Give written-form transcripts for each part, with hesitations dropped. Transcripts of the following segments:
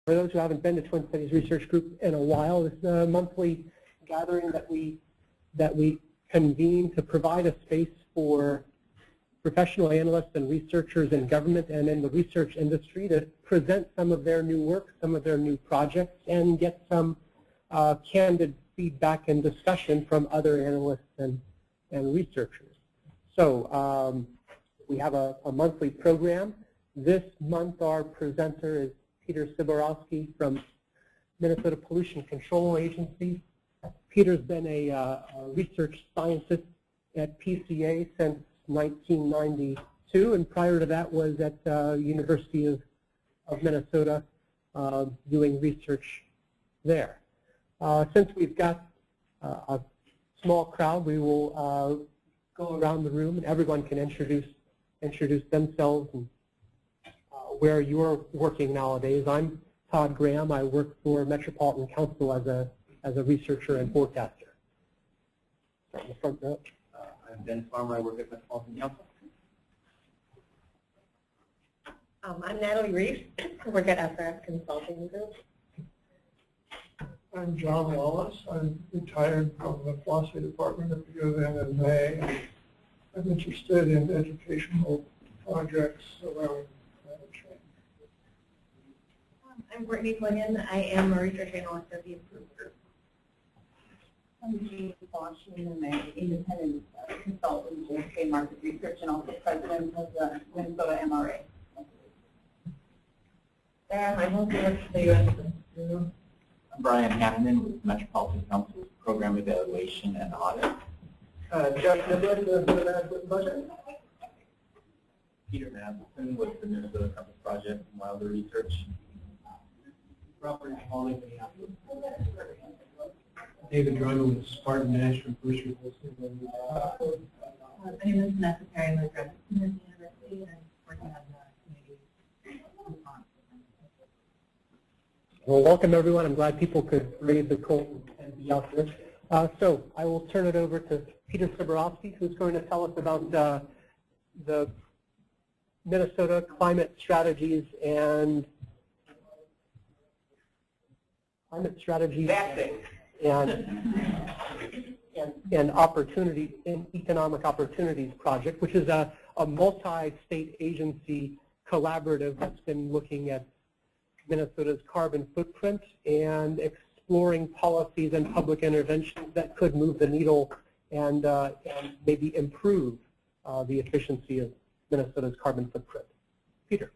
For those who haven't been to Twin Cities Research Group in a while, this is a monthly gathering that we convene to provide a space for professional analysts and researchers in government and in the research industry to present some of their new work, some of their new projects, and get some candid feedback and discussion from other analysts and researchers. So we have a monthly program. This month our presenter is Peter Siborowski from Minnesota Pollution Control Agency. Peter's been a research scientist at PCA since 1992, and prior to that was at University of Minnesota doing research there. Since we've got a small crowd, we will go around the room and everyone can introduce themselves and where you're working nowadays. I'm Todd Graham. I work for Metropolitan Council as a researcher and forecaster. Start in the front row. I'm Dennis Farmer. I work at Metropolitan Council. I'm Natalie Reeves. I work at SRF Consulting Group. I'm John Wallace. I'm retired from the philosophy department at the U of M in May. I'm interested in educational projects around climate change. I'm Brittany Flynn. I am a research analyst at the Improved Group. I'm James Washington. I'm an independent consultant in trade market research and also president of the Minnesota MRA. And I mostly work for the U.S. I'm Brian Hanneman with Metropolitan Council's Program Evaluation and Audit. Jeff Niblett, the management budget. Peter Matheson with the Minnesota Compass Project and Wilder Research. Robert Hawley, David Dryman with Spartan National Pollution Control. My name is Vanessa Perry. I'm a graduate student at the university and I'm working on the community response. Well, welcome everyone. I'm glad people could brave the cold and be out there. So I will turn it over to Peter Siborowski, who's going to tell us about the Minnesota climate strategies and and opportunity and economic opportunities project, which is a multi-state agency collaborative that's been looking at Minnesota's carbon footprint and exploring policies and public interventions that could move the needle and maybe improve the efficiency of Minnesota's carbon footprint. Peter.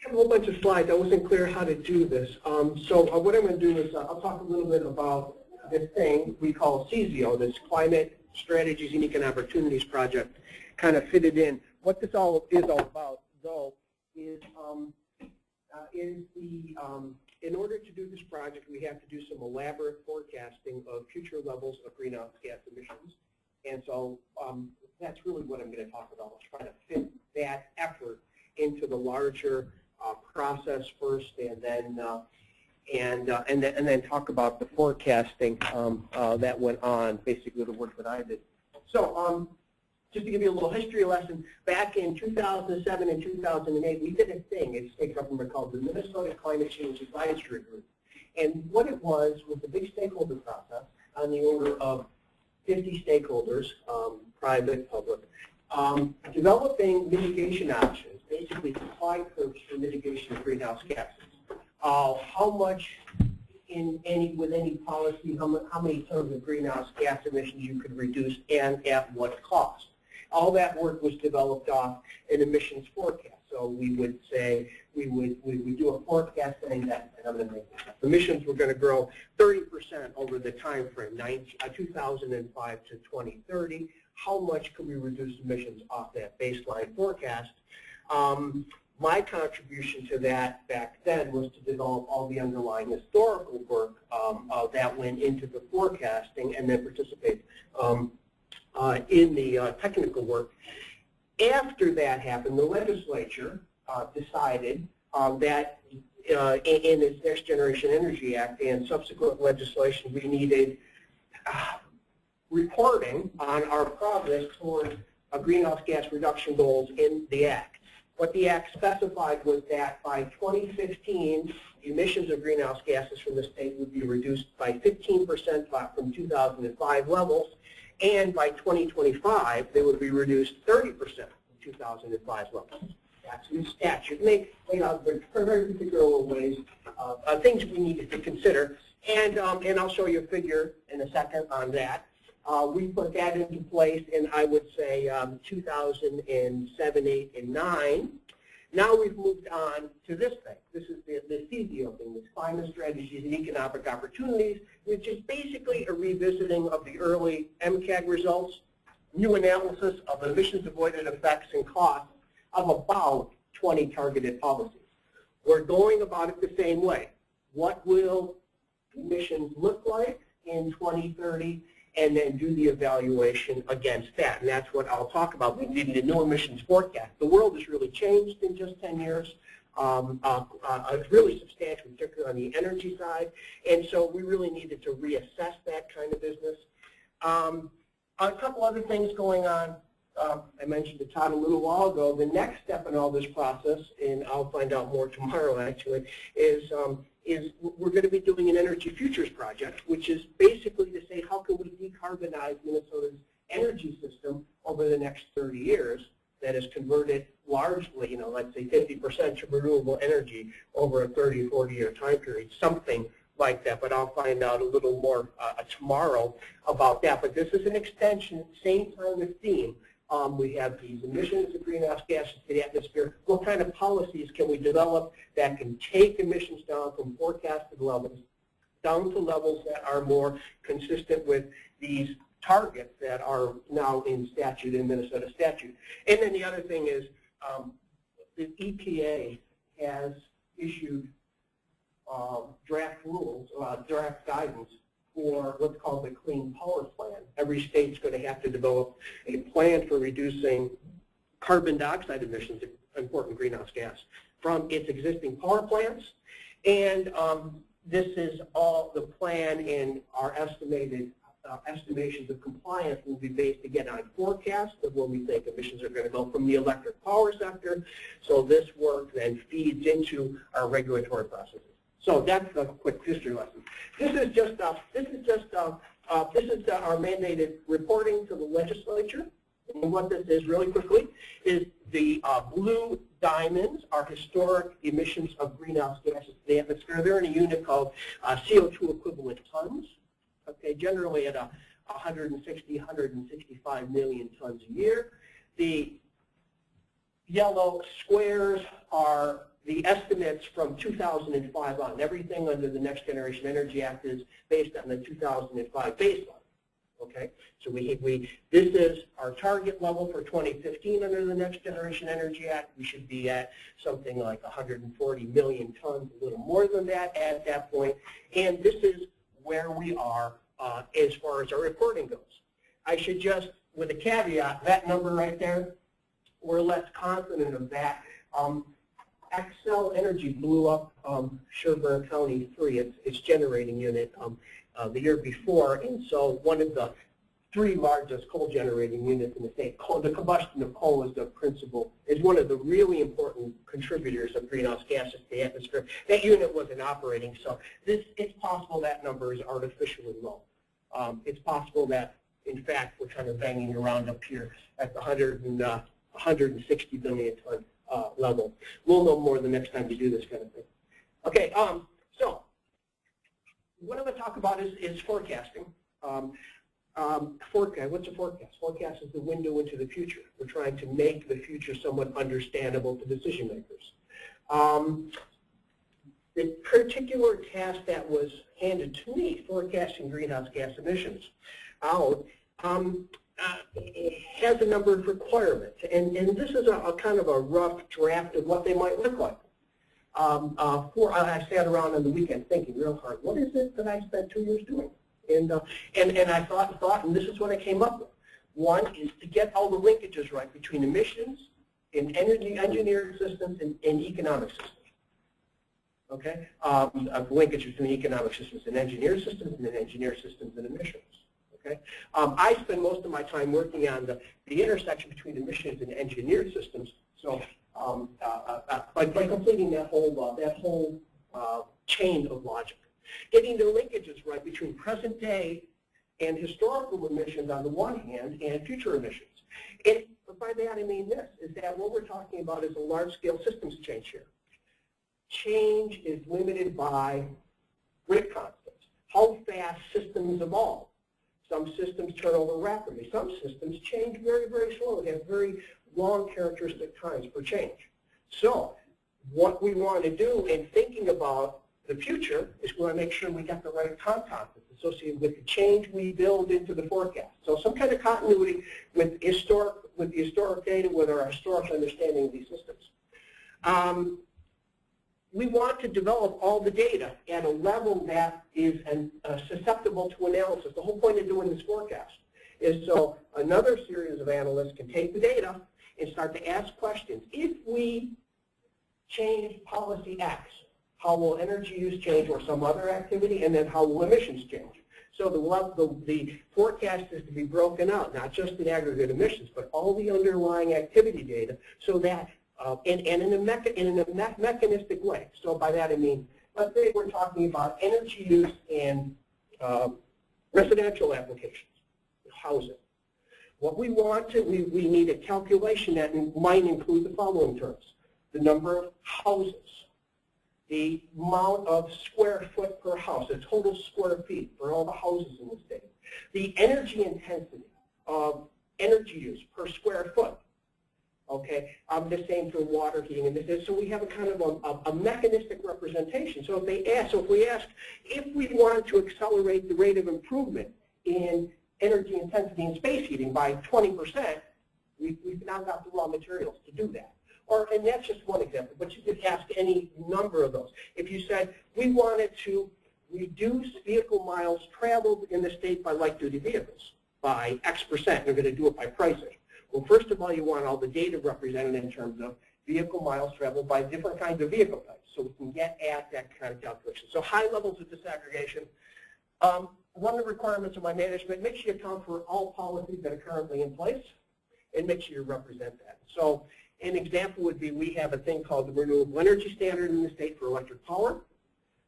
I have a whole bunch of slides. I wasn't clear how to do this. So what I'm going to do is I'll talk a little bit about this thing we call CZO, this Climate Strategies and Economic Opportunities Project, kind of fitted in. What this all is all about, though, is in order to do this project, we have to do some elaborate forecasting of future levels of greenhouse gas emissions. And so that's really what I'm going to talk about. I'll try to fit that effort into the larger process first, and then talk about the forecasting that went on, basically the work that I did. So just to give you a little history lesson, back in 2007 and 2008, we did a thing at state government called the Minnesota Climate Change Advisory Group. And what it was a big stakeholder process on the order of 50 stakeholders, private, public, developing mitigation options, basically supply curves for mitigation of greenhouse gases. How much with any policy, how many tons of greenhouse gas emissions you could reduce and at what cost. All that work was developed off an emissions forecast. So we would say, we would do a forecast saying that, and I'm going to make this up, emissions were going to grow 30% over the time frame, 2005 to 2030. How much could we reduce emissions off that baseline forecast? My contribution to that back then was to develop all the underlying historical work that went into the forecasting and then participate in the technical work. After that happened, the legislature decided that in its Next Generation Energy Act and subsequent legislation, we needed reporting on our progress toward greenhouse gas reduction goals in the Act. What the Act specified was that by 2015, emissions of greenhouse gases from the state would be reduced by 15% from 2005 levels, and by 2025, they would be reduced 30% from 2005 levels. That's in statute. And they laid out very particular ways, things we needed to consider. And I'll show you a figure in a second on that. We put that into place in, I would say, 2007, 8, and 9. Now we've moved on to this thing. This is the CZO thing, this Climate Strategies and Economic Opportunities, which is basically a revisiting of the early MCAG results, new analysis of emissions avoided effects and costs of about 20 targeted policies. We're going about it the same way. What will emissions look like in 2030? And then do the evaluation against that. And that's what I'll talk about. We did the new emissions forecast. The world has really changed in just 10 years. It's really substantial, particularly on the energy side. And so we really needed to reassess that kind of business. A couple other things going on. I mentioned to Todd a little while ago. The next step in all this process, and I'll find out more tomorrow actually, is we're going to be doing an energy futures project, which is basically to say how can we decarbonize Minnesota's energy system over the next 30 years that is converted largely, let's say 50% to renewable energy over a 30 or 40-year time period, something like that. But I'll find out a little more tomorrow about that. But this is an extension, same kind of theme. We have these emissions of greenhouse gases to the atmosphere. What kind of policies can we develop that can take emissions down from forecasted levels down to levels that are more consistent with these targets that are now in statute, in Minnesota statute? And then the other thing is the EPA has issued draft rules, draft guidance for what's called the Clean Power Plan. Every state's going to have to develop a plan for reducing carbon dioxide emissions, important greenhouse gas, from its existing power plants. And this is all the plan, and our estimations of compliance will be based again on forecasts of when we think emissions are going to go from the electric power sector. So this work then feeds into our regulatory processes. So that's a quick history lesson. This is just our mandated reporting to the legislature. And what this is, really quickly, is the blue diamonds are historic emissions of greenhouse gases to the atmosphere. They're in a unit called CO2 equivalent tons. Okay, generally at 160, 165 million tons a year. The yellow squares are the estimates from 2005 on. Everything under the Next Generation Energy Act is based on the 2005 baseline. Okay, so this is our target level for 2015 under the Next Generation Energy Act. We should be at something like 140 million tons, a little more than that at that point. And this is where we are as far as our reporting goes. I should just, with a caveat, that number right there, we're less confident of that. Xcel Energy blew up Sherburne County 3, its generating unit, the year before, and so one of the 3 largest coal generating units in the state, the combustion of coal is one of the really important contributors of greenhouse gases to the atmosphere. That unit wasn't operating, so it's possible that number is artificially low. It's possible that, in fact, we're kind of banging around up here at the 160 billion ton level. We'll know more the next time we do this kind of thing. Okay, so what I'm going to talk about is forecasting. What's a forecast? Forecast is the window into the future. We're trying to make the future somewhat understandable to decision makers. The particular task that was handed to me, forecasting greenhouse gas emissions out, has a number of requirements, and this is a kind of a rough draft of what they might look like. I sat around on the weekend thinking real hard, what is it that I spent 2 years doing? And I thought, and this is what I came up with. One is to get all the linkages right between emissions and energy engineered systems and economic systems. Okay, linkage between economic systems and engineered systems, and then engineered systems and emissions. Okay? I spend most of my time working on the intersection between emissions and engineered systems. So by completing that whole chain of logic, getting the linkages right between present day and historical emissions on the one hand and future emissions. And by that I mean this, is that what we're talking about is a large-scale systems change here. Change is limited by grid constants, how fast systems evolve. Some systems turn over rapidly. Some systems change very, very slowly. They have very long characteristic times for change. So what we want to do in thinking about the future is we want to make sure we get the right content that's associated with the change we build into the forecast. So some kind of continuity with the historic data, with our historic understanding of these systems. We want to develop all the data at a level that is susceptible to analysis. The whole point of doing this forecast is so another series of analysts can take the data and start to ask questions. If we change policy X, how will energy use change or some other activity, and then how will emissions change? So the forecast is to be broken out, not just in aggregate emissions, but all the underlying activity data, so that and in a mechanistic way. So by that I mean, let's say we're talking about energy use in residential applications, housing. What we want to, we need a calculation that might include the following terms: the number of houses, the amount of square foot per house, the total square feet for all the houses in the state, the energy intensity of energy use per square foot. Okay, the same for water heating, and this. So we have a kind of a mechanistic representation. So if we ask if we want to accelerate the rate of improvement in energy intensity in space heating by 20%, we've now got the raw materials to do that. And that's just one example, but you could ask any number of those. If you said we wanted to reduce vehicle miles traveled in the state by light-duty vehicles by X%, you're going to do it by pricing. Well, first of all, you want all the data represented in terms of vehicle miles traveled by different kinds of vehicle types, so we can get at that kind of calculation. So high levels of disaggregation. One of the requirements of my management, make sure you account for all policies that are currently in place, and make sure you represent that. So an example would be we have a thing called the Renewable Energy Standard in the state for electric power.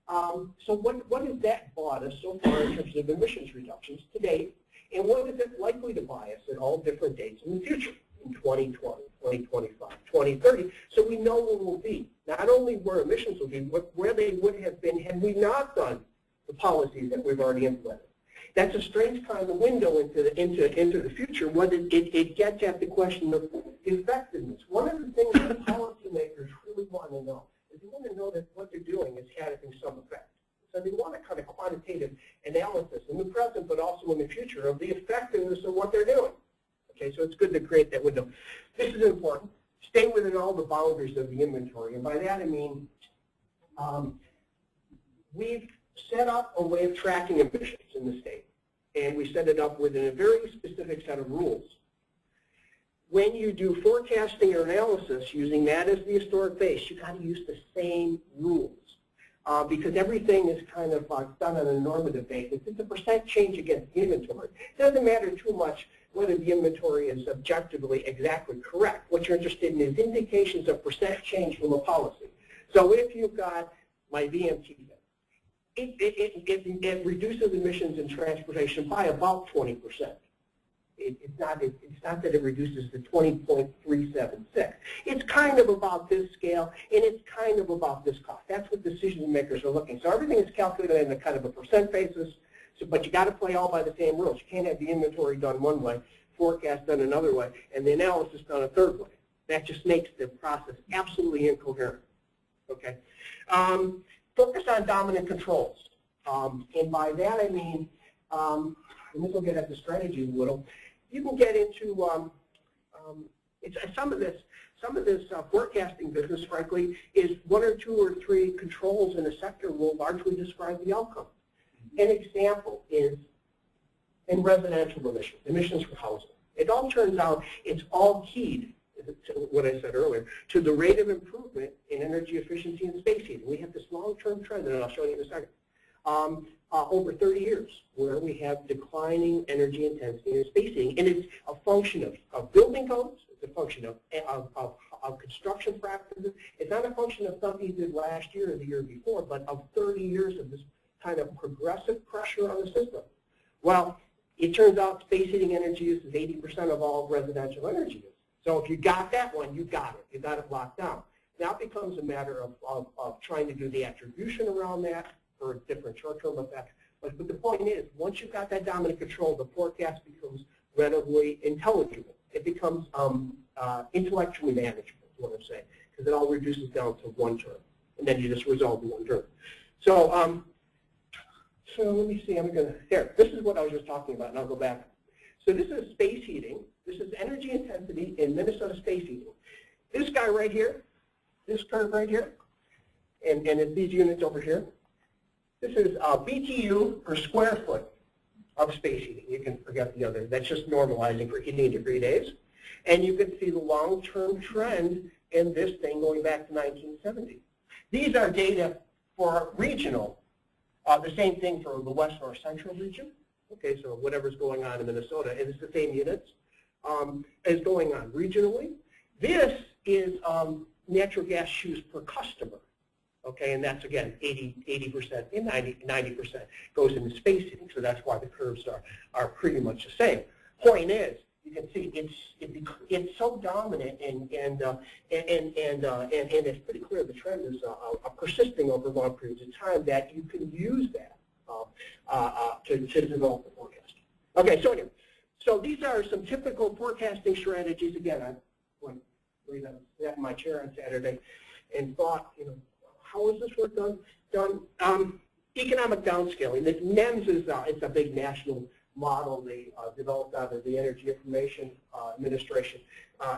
So what has that bought us so far in terms of emissions reductions to date? And what is it likely to buy us at all different dates in the future, in 2020, 2025, 2030, so we know where we'll be. Not only where emissions will be, but where they would have been had we not done the policies that we've already implemented. That's a strange kind of window into the future, when it gets at the question of effectiveness. One of the things that policymakers really want to know is they want to know that what they're doing is having some effect. So they want a kind of quantitative analysis in the present, but also in the future, of the effectiveness of what they're doing. Okay, so it's good to create that window. This is important. Stay within all the boundaries of the inventory, and by that I mean we've set up a way of tracking emissions in the state, and we set it up within a very specific set of rules. When you do forecasting or analysis using that as the historic base, you've got to use the same rules. Because everything is kind of done on a normative basis. It's a percent change against the inventory. It doesn't matter too much whether the inventory is objectively exactly correct. What you're interested in is indications of percent change from a policy. So if you've got my VMT, it reduces emissions in transportation by about 20%. It's not that it reduces to 20.376. It's kind of about this scale, and it's kind of about this cost. That's what decision makers are looking. So everything is calculated in a kind of a percent basis, but you got to play all by the same rules. You can't have the inventory done one way, forecast done another way, and the analysis done a third way. That just makes the process absolutely incoherent. Okay. Focus on dominant controls. And by that I mean, and this will get at the strategy a little, you can get into some of this forecasting business, frankly, is one or two or three controls in a sector will largely describe the outcome. An example is in residential emissions for housing. It all turns out it's all keyed, to what I said earlier, to the rate of improvement in energy efficiency and space heating. We have this long-term trend, and I'll show you in a second. over 30 years, where we have declining energy intensity in space heating, and it's a function of building codes, it's a function of construction practices. It's not a function of something you did last year or the year before, but of 30 years of this kind of progressive pressure on the system. Well, it turns out space heating energy use is 80% of all residential energy use. So if you got that one, you got it. You got it locked down. Now it becomes a matter of trying to do the attribution around that for different short-term effects. But the point is, once you've got that dominant control, the forecast becomes relatively intelligible. It becomes intellectually manageable, is what I'm saying, because it all reduces down to one term, and then you just resolve the one term. So, so let me see. Here. This is what I was just talking about, and I'll go back. So this is space heating. This is energy intensity in Minnesota space heating. This guy right here, this curve right here, and it's these units over here. This is BTU per square foot of space heating. You can forget the other. That's just normalizing for heating degree days. And you can see the long-term trend in this thing going back to 1970. These are data for regional. The same thing for the west or central region. Okay, so whatever's going on in Minnesota, and it's the same units as going on regionally. This is natural gas use per customer. Okay, and that's again 80%, 90% goes into space heating, so that's why the curves are pretty much the same. Point is, you can see it's so dominant and it's pretty clear the trend is persisting over long periods of time that you can use that to develop the forecast. Okay, so anyway, so these are some typical forecasting strategies. Again, I sat in my chair on Saturday and thought, how is this work done? Economic downscaling. The NEMS is it's a big national model they developed out of the Energy Information Administration.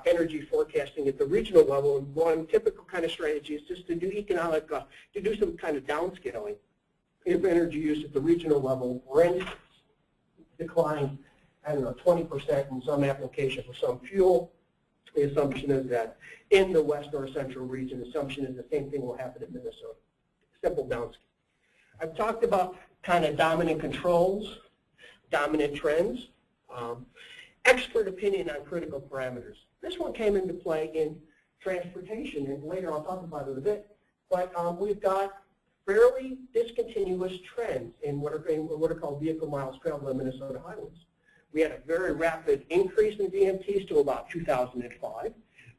Energy forecasting at the regional level, and one typical kind of strategy is just to do to do some kind of downscaling. If energy use at the regional level, for instance, declines, I don't know, 20% in some application for some fuel, the assumption is that in the west or central region, the assumption is the same thing will happen in Minnesota. Simple downscale. I've talked about kind of dominant controls, dominant trends, expert opinion on critical parameters. This one came into play in transportation, and later I'll talk about it a bit. But we've got fairly discontinuous trends in what are called vehicle miles traveled on Minnesota highways. We had a very rapid increase in VMTs to about 2005.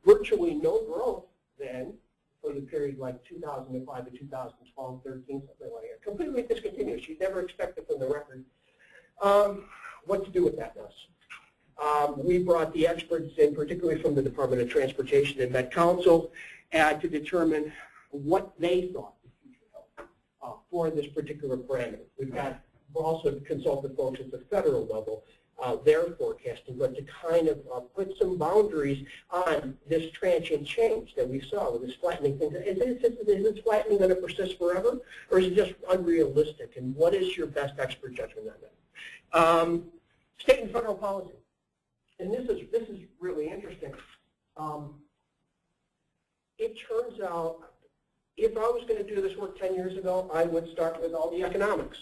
Virtually no growth then for the period like 2005 to 2012, 13, something like that. Completely discontinuous. You'd never expect it from the record. What to do with that mess? We brought the experts in, particularly from the Department of Transportation and Met Council, to determine what they thought the future held for this particular parameter. We've also consulted folks at the federal level, their forecasting, but to kind of put some boundaries on this transient change that we saw with this flattening thing. Is this flattening going to persist forever, or is it just unrealistic? And what is your best expert judgment on that? State and federal policy, and this is really interesting. It turns out, if I was going to do this work 10 years ago, I would start with all the economics,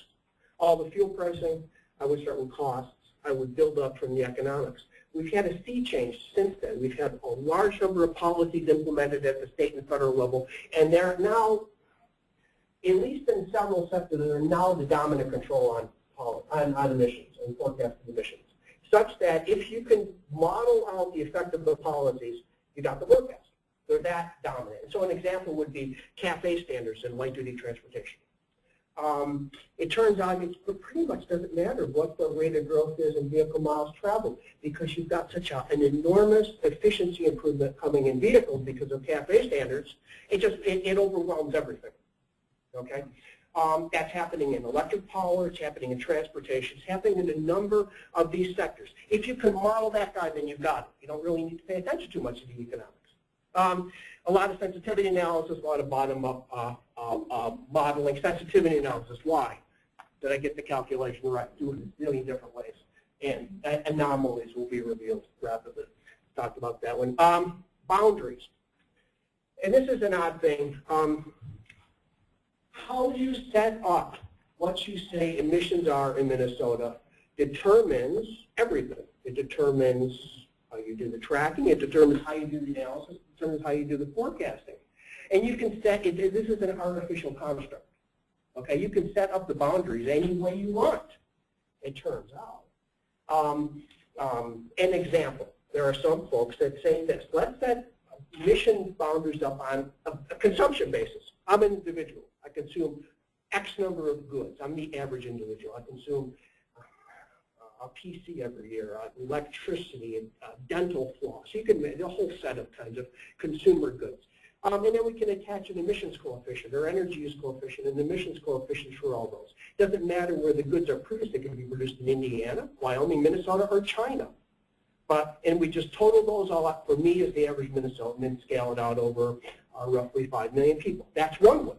all the fuel pricing. I would start with costs. I would build up from the economics. We've had a sea change since then. We've had a large number of policies implemented at the state and federal level, and they're now, at least in several sectors, they're now the dominant control on emissions and forecasting emissions, such that if you can model out the effect of the policies, you got the forecast. They're that dominant. So an example would be CAFE standards in light-duty transportation. It turns out it pretty much doesn't matter what the rate of growth is in vehicle miles traveled, because you've got such an enormous efficiency improvement coming in vehicles because of CAFE standards. It overwhelms everything. Okay, that's happening in electric power. It's happening in transportation. It's happening in a number of these sectors. If you can model that guy, then you've got it. You don't really need to pay attention too much to the economics. A lot of sensitivity analysis, a lot of bottom-up modeling, sensitivity analysis. Why? Did I get the calculation right? Do it in a million different ways. And anomalies will be revealed rapidly. Talked about that one. Boundaries. And this is an odd thing. How do you set up what you say emissions are in Minnesota determines everything. It determines how you do the tracking. It determines how you do the analysis. It determines how you do the forecasting. And you can set, this is an artificial construct. Okay, you can set up the boundaries any way you want, it turns out. An example, there are some folks that say this. Let's set emission boundaries up on a consumption basis. I'm an individual. I consume X number of goods. I'm the average individual. I consume a PC every year, electricity, dental floss. You can make a whole set of kinds of consumer goods. And then we can attach an emissions coefficient or energy use coefficient and emissions coefficient for all those. It doesn't matter where the goods are produced. They can be produced in Indiana, Wyoming, Minnesota, or China. And we just total those all up for me as the average Minnesotan and scale it out over roughly 5 million people. That's one way.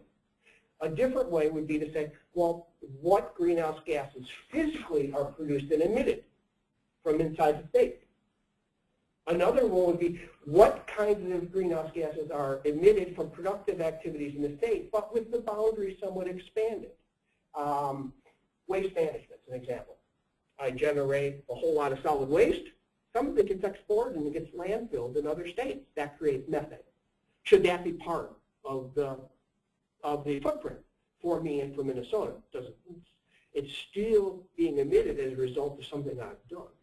A different way would be to say, well, what greenhouse gases physically are produced and emitted from inside the state? Another one would be, what kinds of greenhouse gases are emitted from productive activities in the state, but with the boundary somewhat expanded? Waste management is an example. I generate a whole lot of solid waste. Some of it gets exported and it gets landfilled in other states. That creates methane. Should that be part of the footprint for me and for Minnesota? It's still being emitted as a result of something I've done.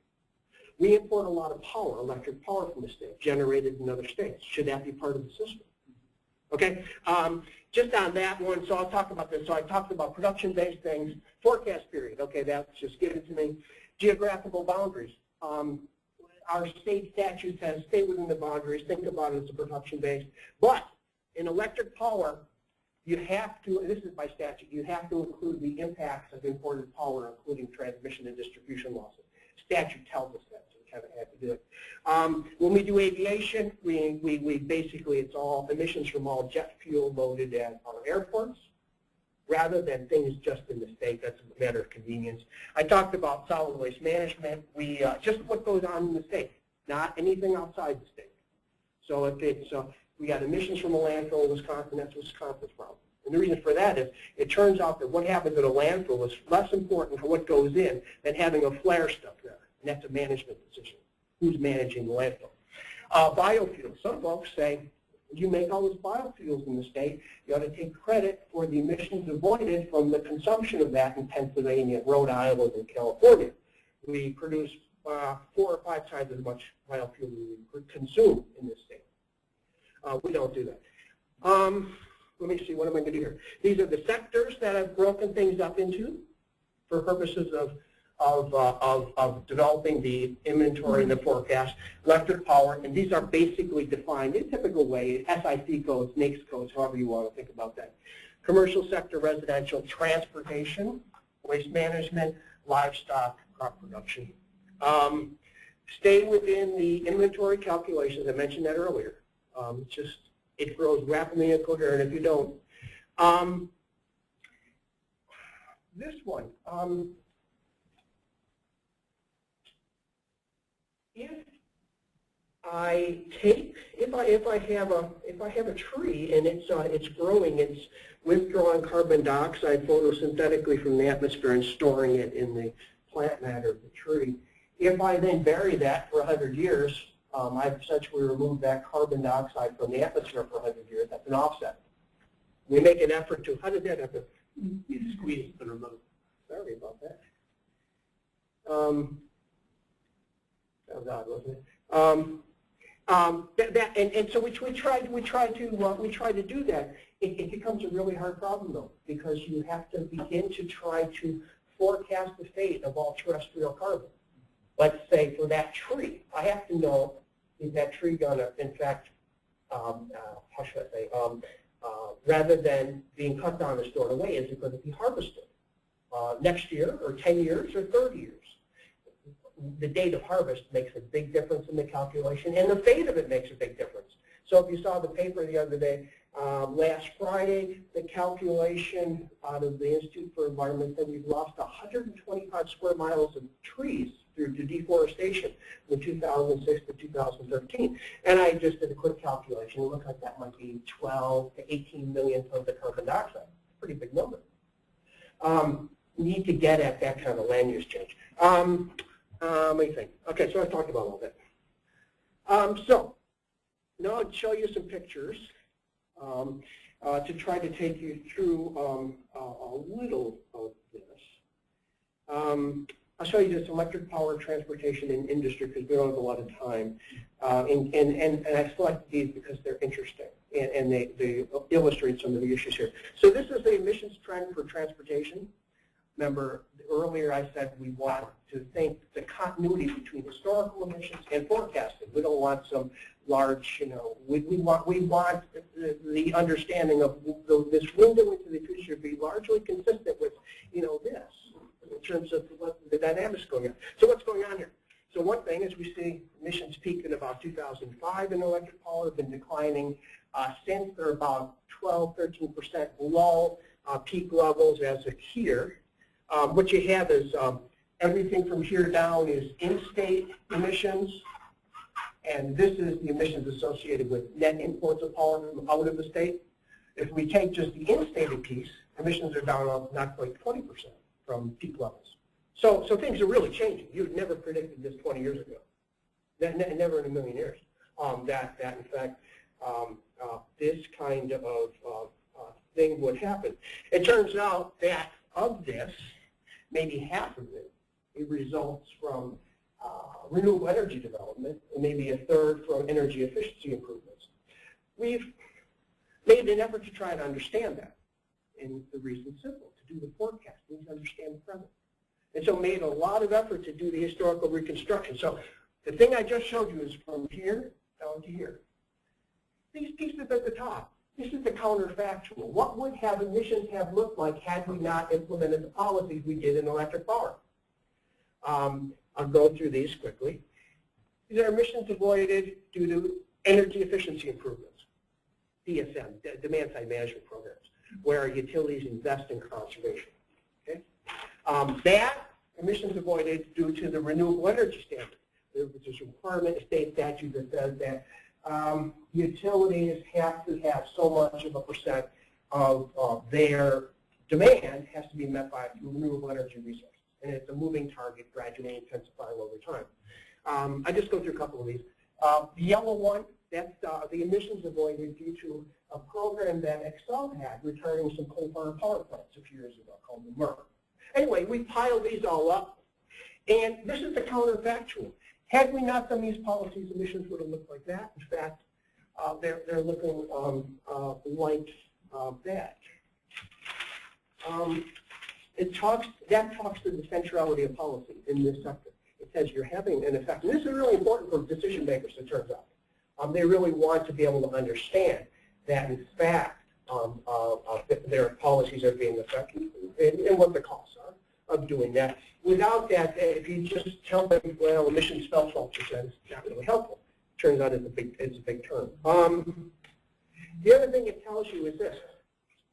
We import a lot of power, electric power from the state, generated in other states. Should that be part of the system? Okay, just on that one, so I'll talk about this. So I talked about production-based things, forecast period. Okay, that's just given to me. Geographical boundaries. Our state statute says stay within the boundaries, think about it as a production-based. But in electric power, you have to, and this is by statute, you have to include the impacts of imported power, including transmission and distribution losses. Statute tells us that, so we kind of have to do it. When we do aviation, we basically, it's all emissions from all jet fuel loaded at our airports, rather than things just in the state. That's a matter of convenience. I talked about solid waste management. We just what goes on in the state, not anything outside the state. So if it's, we got emissions from a landfill in Wisconsin, that's Wisconsin's problem. And the reason for that is it turns out that what happens at a landfill is less important for what goes in than having a flare stuck there. And that's a management decision. Who's managing the landfill? Biofuels. Some folks say, you make all those biofuels in the state, you ought to take credit for the emissions avoided from the consumption of that in Pennsylvania, Rhode Island, and California. We produce 4 or 5 times as much biofuel as we consume in this state. We don't do that. Let me see, what am I going to do here? These are the sectors that I've broken things up into for purposes of developing the inventory and the forecast. Electric power, and these are basically defined in a typical way, SIC codes, NAICS codes, however you want to think about that. Commercial sector, residential, transportation, waste management, livestock, crop production. Stay within the inventory calculations. I mentioned that earlier. It grows rapidly and coherent if you don't. This one, if I have a tree and it's growing, it's withdrawing carbon dioxide photosynthetically from the atmosphere and storing it in the plant matter of the tree. If I then bury that for 100 years, I've essentially removed that carbon dioxide from the atmosphere for 100 years. That's an offset. We make an effort to, how did that happen? You squeeze the remote. Sorry about that. That was odd, wasn't it? And so we try to do that. It becomes a really hard problem though, because you have to begin to try to forecast the fate of all terrestrial carbon. Let's say for that tree, I have to know, is that tree going to, in fact, how should I say, rather than being cut down and stored away, is it going to be harvested next year or 10 years or 30 years? The date of harvest makes a big difference in the calculation, and the fate of it makes a big difference. So if you saw the paper the other day, last Friday, the calculation out of the Institute for Environment said we've lost 125 square miles of trees through to deforestation from 2006 to 2013. And I just did a quick calculation. It looked like that might be 12 to 18 million tons of carbon dioxide. Pretty big number. need to get at that kind of land use change. Let me think. Okay, so I've talked about all that. So now I'll show you some pictures to try to take you through a little of this. I'll show you just electric power, transportation, and industry because we don't have a lot of time. And I selected these because they're interesting and they illustrate some of the issues here. So this is the emissions trend for transportation. Remember, earlier I said we want to think the continuity between historical emissions and forecasting. We don't want some large, we want the understanding of this window into the future to be largely consistent with, this in terms of what the dynamics going on. So what's going on here? So one thing is we see emissions peaked in about 2005 in electric power, have been declining since. They're about 12, 13% below peak levels as of here. What you have is everything from here down is in-state emissions, and this is the emissions associated with net imports of power from out of the state. If we take just the in-state piece, emissions are down not quite 20% from peak levels. So things are really changing. You'd never predicted this 20 years ago. Never in a million years. That in fact, this kind of thing would happen. It turns out that of this, maybe half of it results from renewable energy development, and maybe a third from energy efficiency improvements. We've made an effort to try to understand that, and the reason's simple. To do the forecast, we need to understand the present. And so made a lot of effort to do the historical reconstruction. So the thing I just showed you is from here down to here. These pieces at the top, this is the counterfactual. What would have emissions have looked like had we not implemented the policies we did in electric power? I'll go through these quickly. These are emissions avoided due to energy efficiency improvements, DSM, demand-side management programs, where utilities invest in conservation. Okay? That emissions avoided due to the renewable energy standard. There's a requirement, a state statute that says that utilities have to have so much of a percent of their demand has to be met by renewable energy resources. And it's a moving target, gradually intensifying over time. I just go through a couple of these. The yellow one, that's the emissions avoided due to a program that Excel had returning some coal-fired power plants a few years ago called the MERC. Anyway, we piled these all up, and this is the counterfactual. Had we not done these policies, emissions would have looked like that. In fact, they're looking like that. That talks to the centrality of policy in this sector. It says you're having an effect, and this is really important for decision makers, it turns out. They really want to be able to understand that, in fact, their policies are being affected and what the costs are of doing that. Without that, if you just tell them, well, emissions fell 12%, it's not really helpful. Turns out it's a big term. The other thing it tells you is this,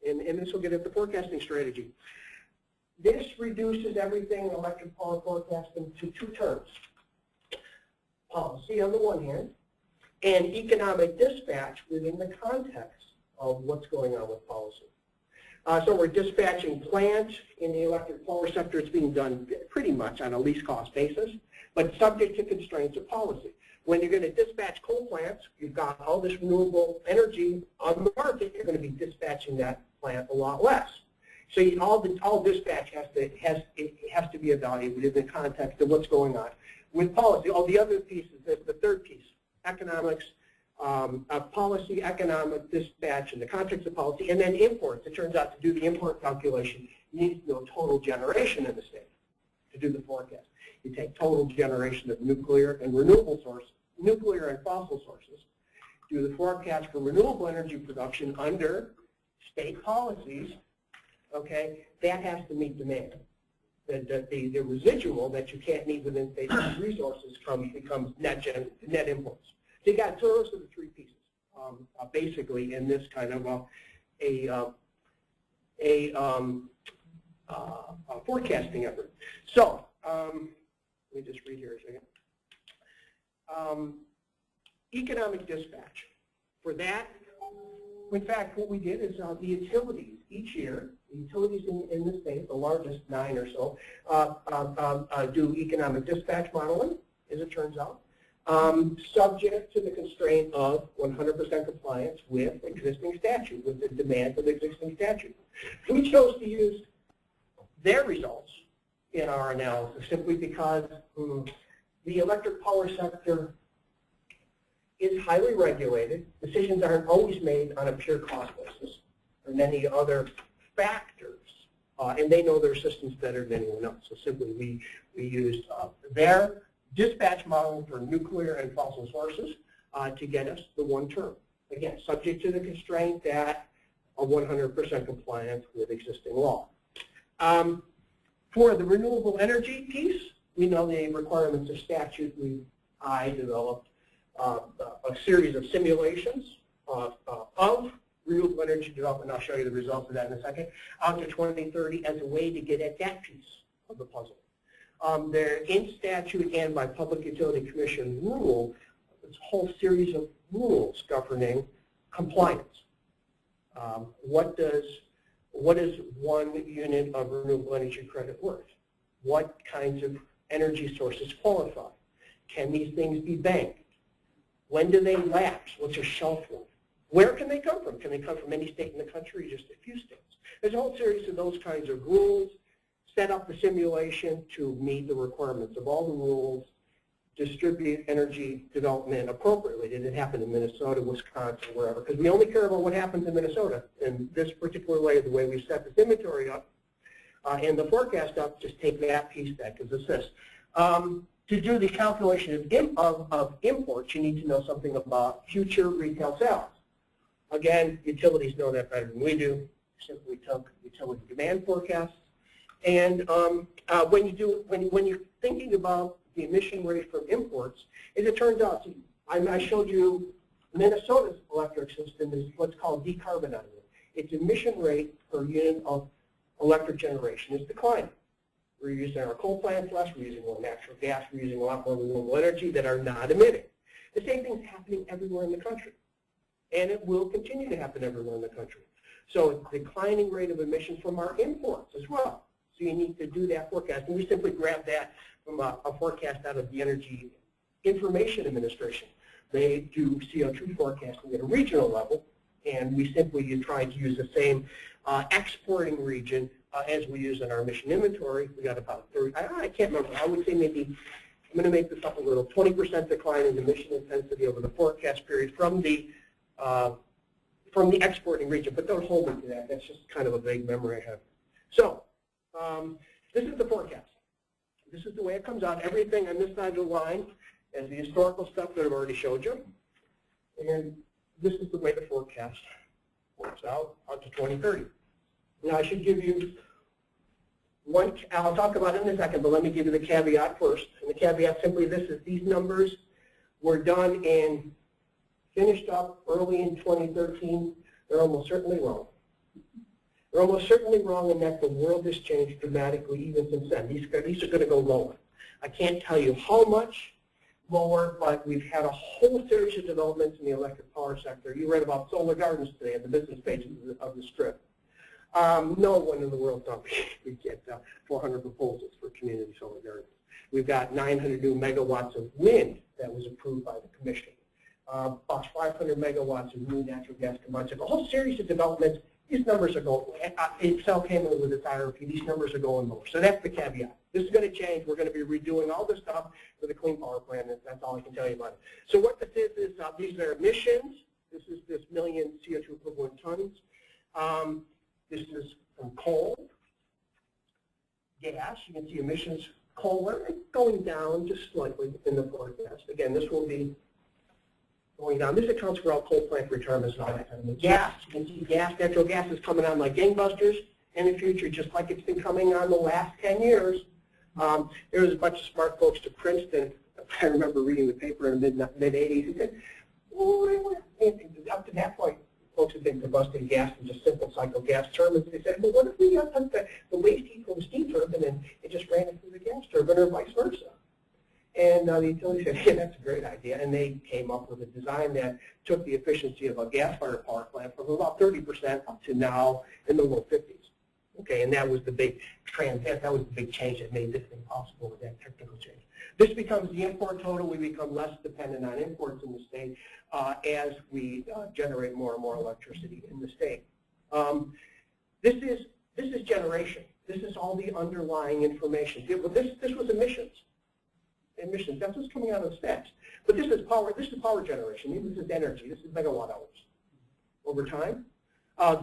and this will get at the forecasting strategy. This reduces everything in electric power forecasting to two terms. Policy on the one hand, and economic dispatch within the context of what's going on with policy. So we're dispatching plants in the electric power sector. It's being done pretty much on a least cost basis, but subject to constraints of policy. When you're going to dispatch coal plants, you've got all this renewable energy on the market, you're going to be dispatching that plant a lot less. So all dispatch has to be evaluated in the context of what's going on with policy. All the other pieces, the third piece, economics, policy, economic, dispatch in the context of policy, and then imports. It turns out to do the import calculation, you need to know total generation in the state to do the forecast. You take total generation of nuclear and renewable sources, nuclear and fossil sources, do the forecast for renewable energy production under state policies. Okay, that has to meet demand. The residual that you can't meet within state resources becomes net imports. So you got those are the three pieces, basically, in this kind of a forecasting effort. So let me just read here a second. Economic dispatch. For that, in fact, what we did is the utilities each year. The utilities in the state, the largest 9 or so, do economic dispatch modeling, as it turns out, subject to the constraint of 100% compliance with existing statute, with the demands of existing statute. We chose to use their results in our analysis simply because the electric power sector is highly regulated. Decisions aren't always made on a pure cost basis or many other factors, and they know their systems better than anyone else. So simply we used their dispatch model for nuclear and fossil sources to get us the one term. Again, subject to the constraint that of 100% compliance with existing law. For the renewable energy piece, we know the requirements of statute. I developed a series of simulations of renewable energy development. I'll show you the results of that in a second, out to 2030 as a way to get at that piece of the puzzle. They're in statute and by Public Utility Commission rule, this whole series of rules governing compliance. What is 1 unit of renewable energy credit worth? What kinds of energy sources qualify? Can these things be banked? When do they lapse? What's their shelf life? Where can they come from? Can they come from any state in the country or just a few states? There's a whole series of those kinds of rules. Set up the simulation to meet the requirements of all the rules, distribute energy development appropriately. Did it happen in Minnesota, Wisconsin, wherever? Because we only care about what happens in Minnesota. In this particular way, the way we set this inventory up and the forecast up, just take that piece that gives us this. To do the calculation of imports, you need to know something about future retail sales. Again, utilities know that better than we do. Simply took utility demand forecasts. And when you're thinking about the emission rate from imports, as it turns out, I showed you Minnesota's electric system is what's called decarbonizing. Its emission rate per unit of electric generation is declining. We're using our coal plants less, we're using more natural gas, we're using a lot more renewable energy that are not emitting. The same thing's happening everywhere in the country. And it will continue to happen everywhere in the country. So it's a declining rate of emissions from our imports as well. So you need to do that forecast. And we simply grab that from a forecast out of the Energy Information Administration. They do CO2 forecasting at a regional level, and we simply try to use the same exporting region as we use in our emission inventory. We got about 30, I can't remember, I would say maybe, I'm going to make this up a little, 20% decline in emission intensity over the forecast period from the exporting region, but don't hold me to that. That's just kind of a vague memory I have. So this is the forecast. This is the way it comes out. Everything on this side of the line is the historical stuff that I've already showed you. And this is the way the forecast works out to 2030. Now I should give you one, I'll talk about it in a second, but let me give you the caveat first. And the caveat simply this is these numbers were done and finished up early in 2013. They're almost certainly wrong. They're almost certainly wrong in that the world has changed dramatically even since then. These are going to go lower. I can't tell you how much lower, but we've had a whole series of developments in the electric power sector. You read about solar gardens today at the business pages of the Strip. No one in the world thought we'd get 400 proposals for community solar gardens. We've got 900 new megawatts of wind that was approved by the commission. About 500 megawatts of new natural gas combined. A whole series of developments. These numbers are going, Excel came in with its IRP, these numbers are going lower. So that's the caveat. This is going to change. We're going to be redoing all this stuff for the Clean Power Plan, and that's all I can tell you about it. So what this is these are emissions. This is this million CO2 equivalent tons. This is from coal, gas. You can see emissions, coal are going down just slightly in the forecast. Again, this will be going down. This accounts for all coal plant retirements and all that kind of thing. Gas, you can see gas, natural gas is coming on like gangbusters in the future, just like it's been coming on the last 10 years. There was a bunch of smart folks to Princeton. I remember reading the paper in the mid-80s. He said, oh, up to that point, folks have been combusting gas in just simple cycle gas turbines. They said, well, what if we took the waste heat from the steam turbine and it just ran it through the gas turbine or vice versa? And the utility said, hey, that's a great idea. And they came up with a design that took the efficiency of a gas-fired power plant from about 30% up to now in the low 50s. Okay, and that was the big that was the big change that made this thing possible with that technical change. This becomes the import total. We become less dependent on imports in the state as we generate more and more electricity in the state. This is generation. This is all the underlying information. This was emissions. Emissions. That's what's coming out of the stats. But this is power. This is power generation. This is energy. This is megawatt hours. Over time,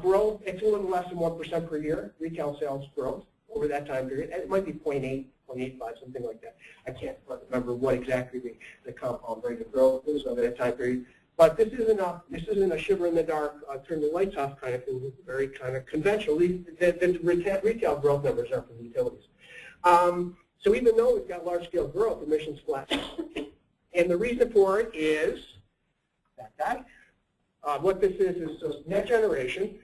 growth. It's a little less than 1% per year. Retail sales growth over that time period. It might be 0.8, 0.85, something like that. I can't remember what exactly the compound rate of growth is over that time period. But this isn't a shiver in the dark, turn the lights off kind of thing. It's very kind of conventional. The retail growth numbers are from the utilities. So even though we've got large-scale growth, emissions flat. And the reason for it is that guy. What this is net generation,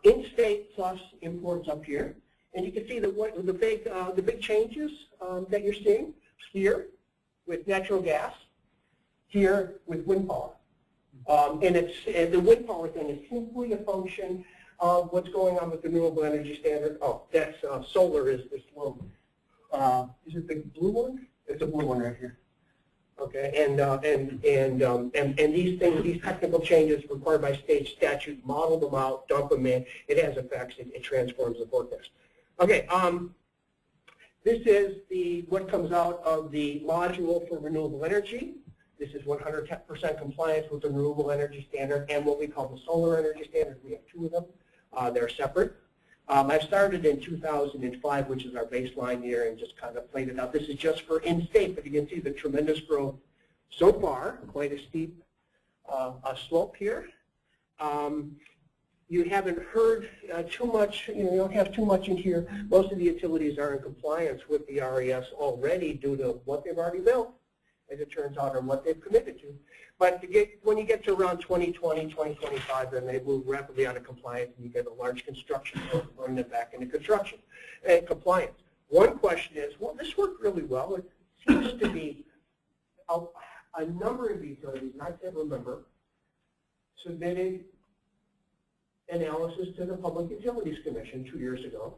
in-state plus imports up here. And you can see the big changes that you're seeing here with natural gas, here with wind power. And the wind power thing is simply a function of what's going on with the renewable energy standard. Oh, that's solar is this little, is it the blue one? It's the blue one right here. Okay, and these things, these technical changes required by state statute, model them out, dump them in. It has effects. It transforms the forecast. Okay, this is what comes out of the module for renewable energy. This is 100% compliance with the renewable energy standard and what we call the solar energy standard. We have two of them. They're separate. I started in 2005, which is our baseline year, and just kind of played it out. This is just for in-state, but you can see the tremendous growth so far, quite a steep slope here. You haven't heard too much, you don't have too much in here. Most of the utilities are in compliance with the RES already due to what they've already built, as it turns out, or what they've committed to. But when you get to around 2020, 2025, then they move rapidly out of compliance, and you get a large construction and bring them back into construction and compliance. One question is, well, this worked really well. It seems to be a number of utilities, and I can't remember, submitted analysis to the Public Utilities Commission 2 years ago.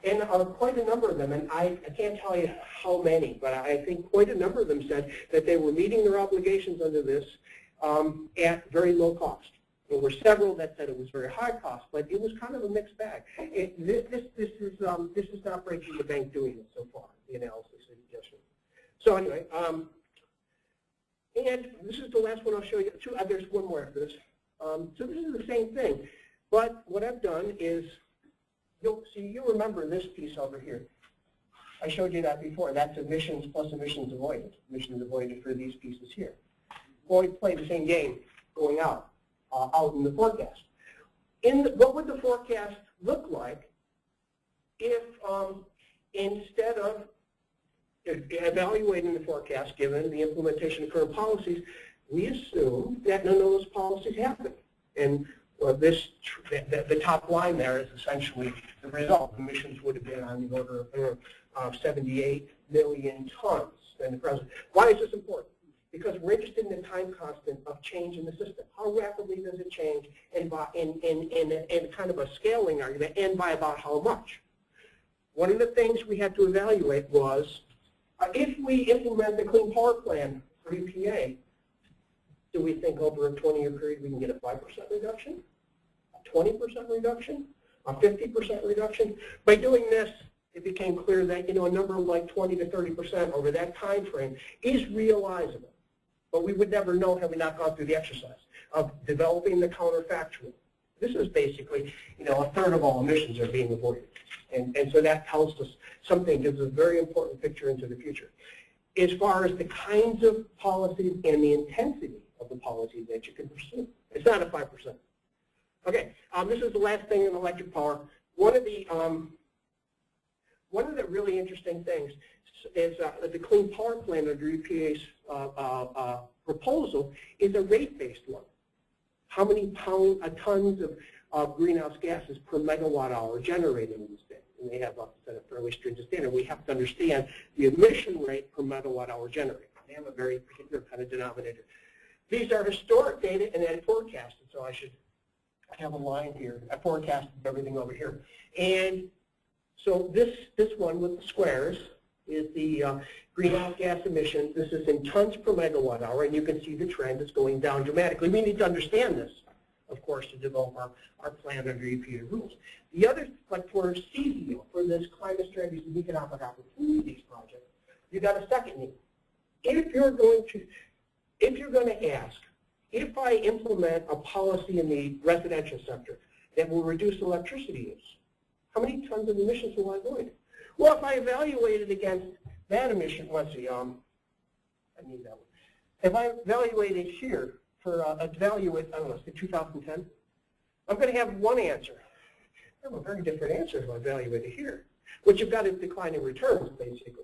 And quite a number of them, and I can't tell you how many, but I think quite a number of them said that they were meeting their obligations under this at very low cost. There were several that said it was very high cost, but it was kind of a mixed bag. This is not breaking the bank doing it so far, the analysis and suggestion. So anyway, and this is the last one I'll show you. There's one more after this. So this is the same thing, but what I've done is, you remember this piece over here. I showed you that before. That's emissions plus emissions avoided. Emissions avoided for these pieces here. Well, we play the same game going out in the forecast. What would the forecast look like if instead of evaluating the forecast given the implementation of current policies, we assume that none of those policies happen? And the top line there is essentially the result. Emissions would have been on the order of 78 million tons in the present. Why is this important? Because we're interested in the time constant of change in the system. How rapidly does it change, and in kind of a scaling argument, and by about how much? One of the things we had to evaluate was, if we implement the Clean Power Plan for EPA, do we think over a 20-year period we can get a 5% reduction, a 20% reduction, a 50% reduction? By doing this, it became clear that a number like 20 to 30% over that time frame is realizable. But we would never know had we not gone through the exercise of developing the counterfactual. This is basically, a third of all emissions are being avoided. And so that tells us something, gives a very important picture into the future. As far as the kinds of policies and the intensity of the policies that you can pursue. It's not a 5%. Okay, this is the last thing in electric power. One of the really interesting things is the Clean Power Plan under EPA's proposal is a rate-based one. How many tons of greenhouse gases per megawatt hour generated in the state? And they have a set of fairly stringent standard. We have to understand the emission rate per megawatt hour generated. They have a very particular kind of denominator. These are historic data and then forecasted, so I should have a line here. I forecasted everything over here. And so this one with the squares is the greenhouse gas emissions. This is in tons per megawatt hour, and you can see the trend is going down dramatically. We need to understand this, of course, to develop our plan under EPA rules. The other, like for CZO, for this Climate Strategies and Economic Opportunities project, you got a second need. If you're going to ask, if I implement a policy in the residential sector that will reduce electricity use, how many tons of emissions will I avoid? Well, if I evaluate it against that emission, let's see, I need that one. If I evaluate it here for evaluate, I don't know, say 2010, I'm going to have one answer. I have a very different answer if I evaluate it here. What you've got is declining returns, basically.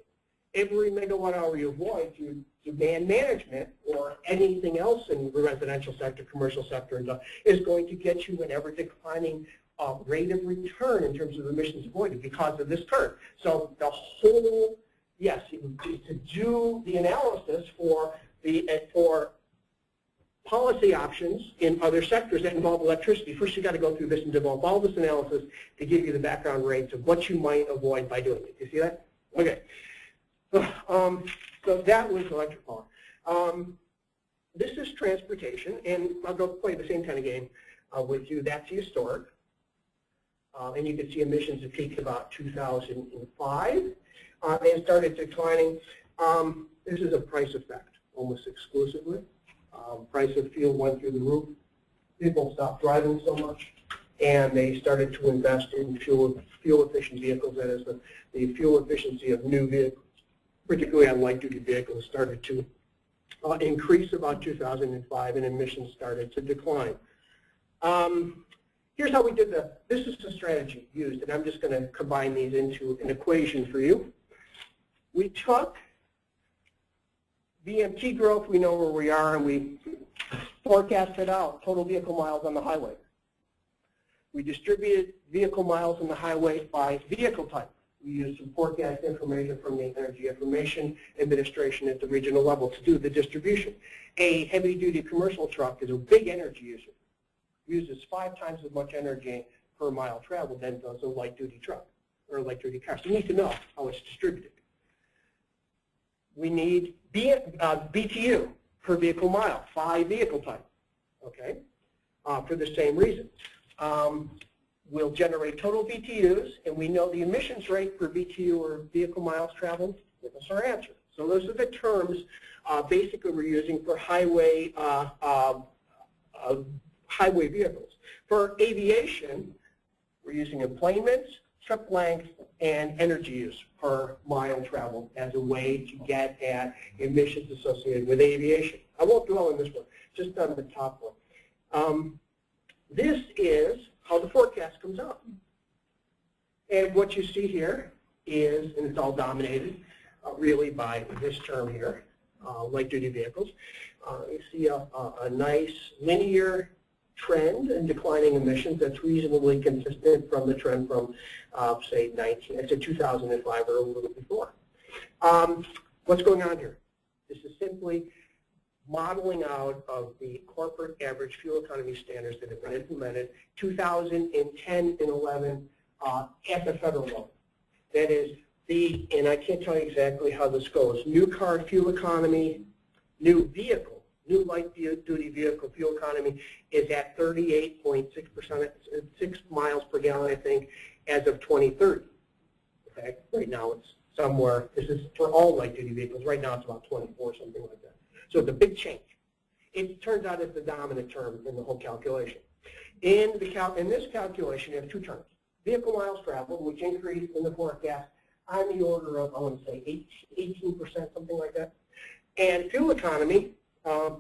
Every megawatt hour you avoid through demand management or anything else in the residential sector, commercial sector, is going to get you an ever declining rate of return in terms of emissions avoided because of this curve. So the whole, yes, to do the analysis for policy options in other sectors that involve electricity, first you've got to go through this and develop all this analysis to give you the background rates of what you might avoid by doing it. Do you see that? Okay. So that was electric power. This is transportation, and I'll go play the same kind of game with you. That's historic. And you can see emissions have peaked about 2005 and started declining. This is a price effect, almost exclusively. Price of fuel went through the roof. People stopped driving so much, and they started to invest in fuel-efficient vehicles. That is, the fuel efficiency of new vehicles, particularly on light-duty vehicles, started to increase about 2005, and emissions started to decline. Here's how we did this is the strategy used, and I'm just going to combine these into an equation for you. We took VMT growth, we know where we are, and we forecasted out total vehicle miles on the highway. We distributed vehicle miles on the highway by vehicle type. We used some forecast information from the Energy Information Administration at the regional level to do the distribution. A heavy-duty commercial truck is a big energy user. Uses 5 times as much energy per mile traveled than does a light-duty truck or a light-duty car. So you need to know how it's distributed. We need BTU per vehicle mile, 5 vehicle type, okay, for the same reason. We'll generate total BTUs, and we know the emissions rate per BTU or vehicle miles traveled. Give us our answer. So those are the terms basically we're using for highway highway vehicles. For aviation, we're using enplanements, trip length, and energy use per mile traveled as a way to get at emissions associated with aviation. I won't dwell on this one, just on the top one. This is how the forecast comes out. And what you see here is, and it's all dominated really by this term here, light-duty vehicles. You see a nice linear trend in declining emissions that's reasonably consistent from the trend from, say, 2005 or a little bit before. What's going on here? This is simply modeling out of the corporate average fuel economy standards that have been implemented 2010 and 11 at the federal level. That is and I can't tell you exactly how this goes, new car fuel economy, new vehicle, new light-duty vehicle fuel economy is at 38.6%, 6 miles per gallon, I think, as of 2030. Okay, right now it's somewhere, this is for all light-duty vehicles, right now it's about 24, something like that. So it's a big change. It turns out it's the dominant term in the whole calculation. In this calculation, you have 2 terms. Vehicle miles traveled, which increased in the forecast on the order of, I want to say, 18%, something like that. And fuel economy,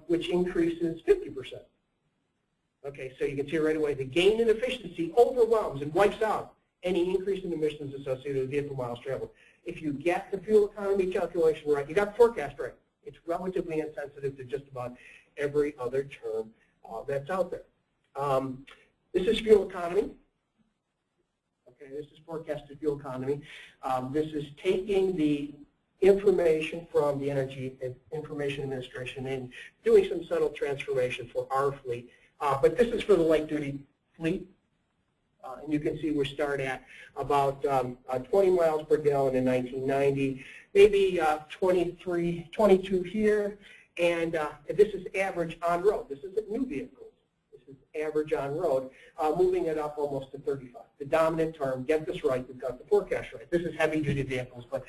which increases 50%. Okay, so you can see right away the gain in efficiency overwhelms and wipes out any increase in emissions associated with vehicle miles traveled. If you get the fuel economy calculation right, you got the forecast right. It's relatively insensitive to just about every other term that's out there. This is fuel economy. Okay, this is forecasted fuel economy. This is taking the information from the Energy Information Administration and doing some subtle transformation for our fleet. But this is for the light duty fleet. And you can see we start at about 20 miles per gallon in 1990, maybe 22 here, and this is average on road. This isn't new vehicles. This is average on road, moving it up almost to 35. The dominant term, get this right, we've got the forecast right. This is heavy duty vehicles, but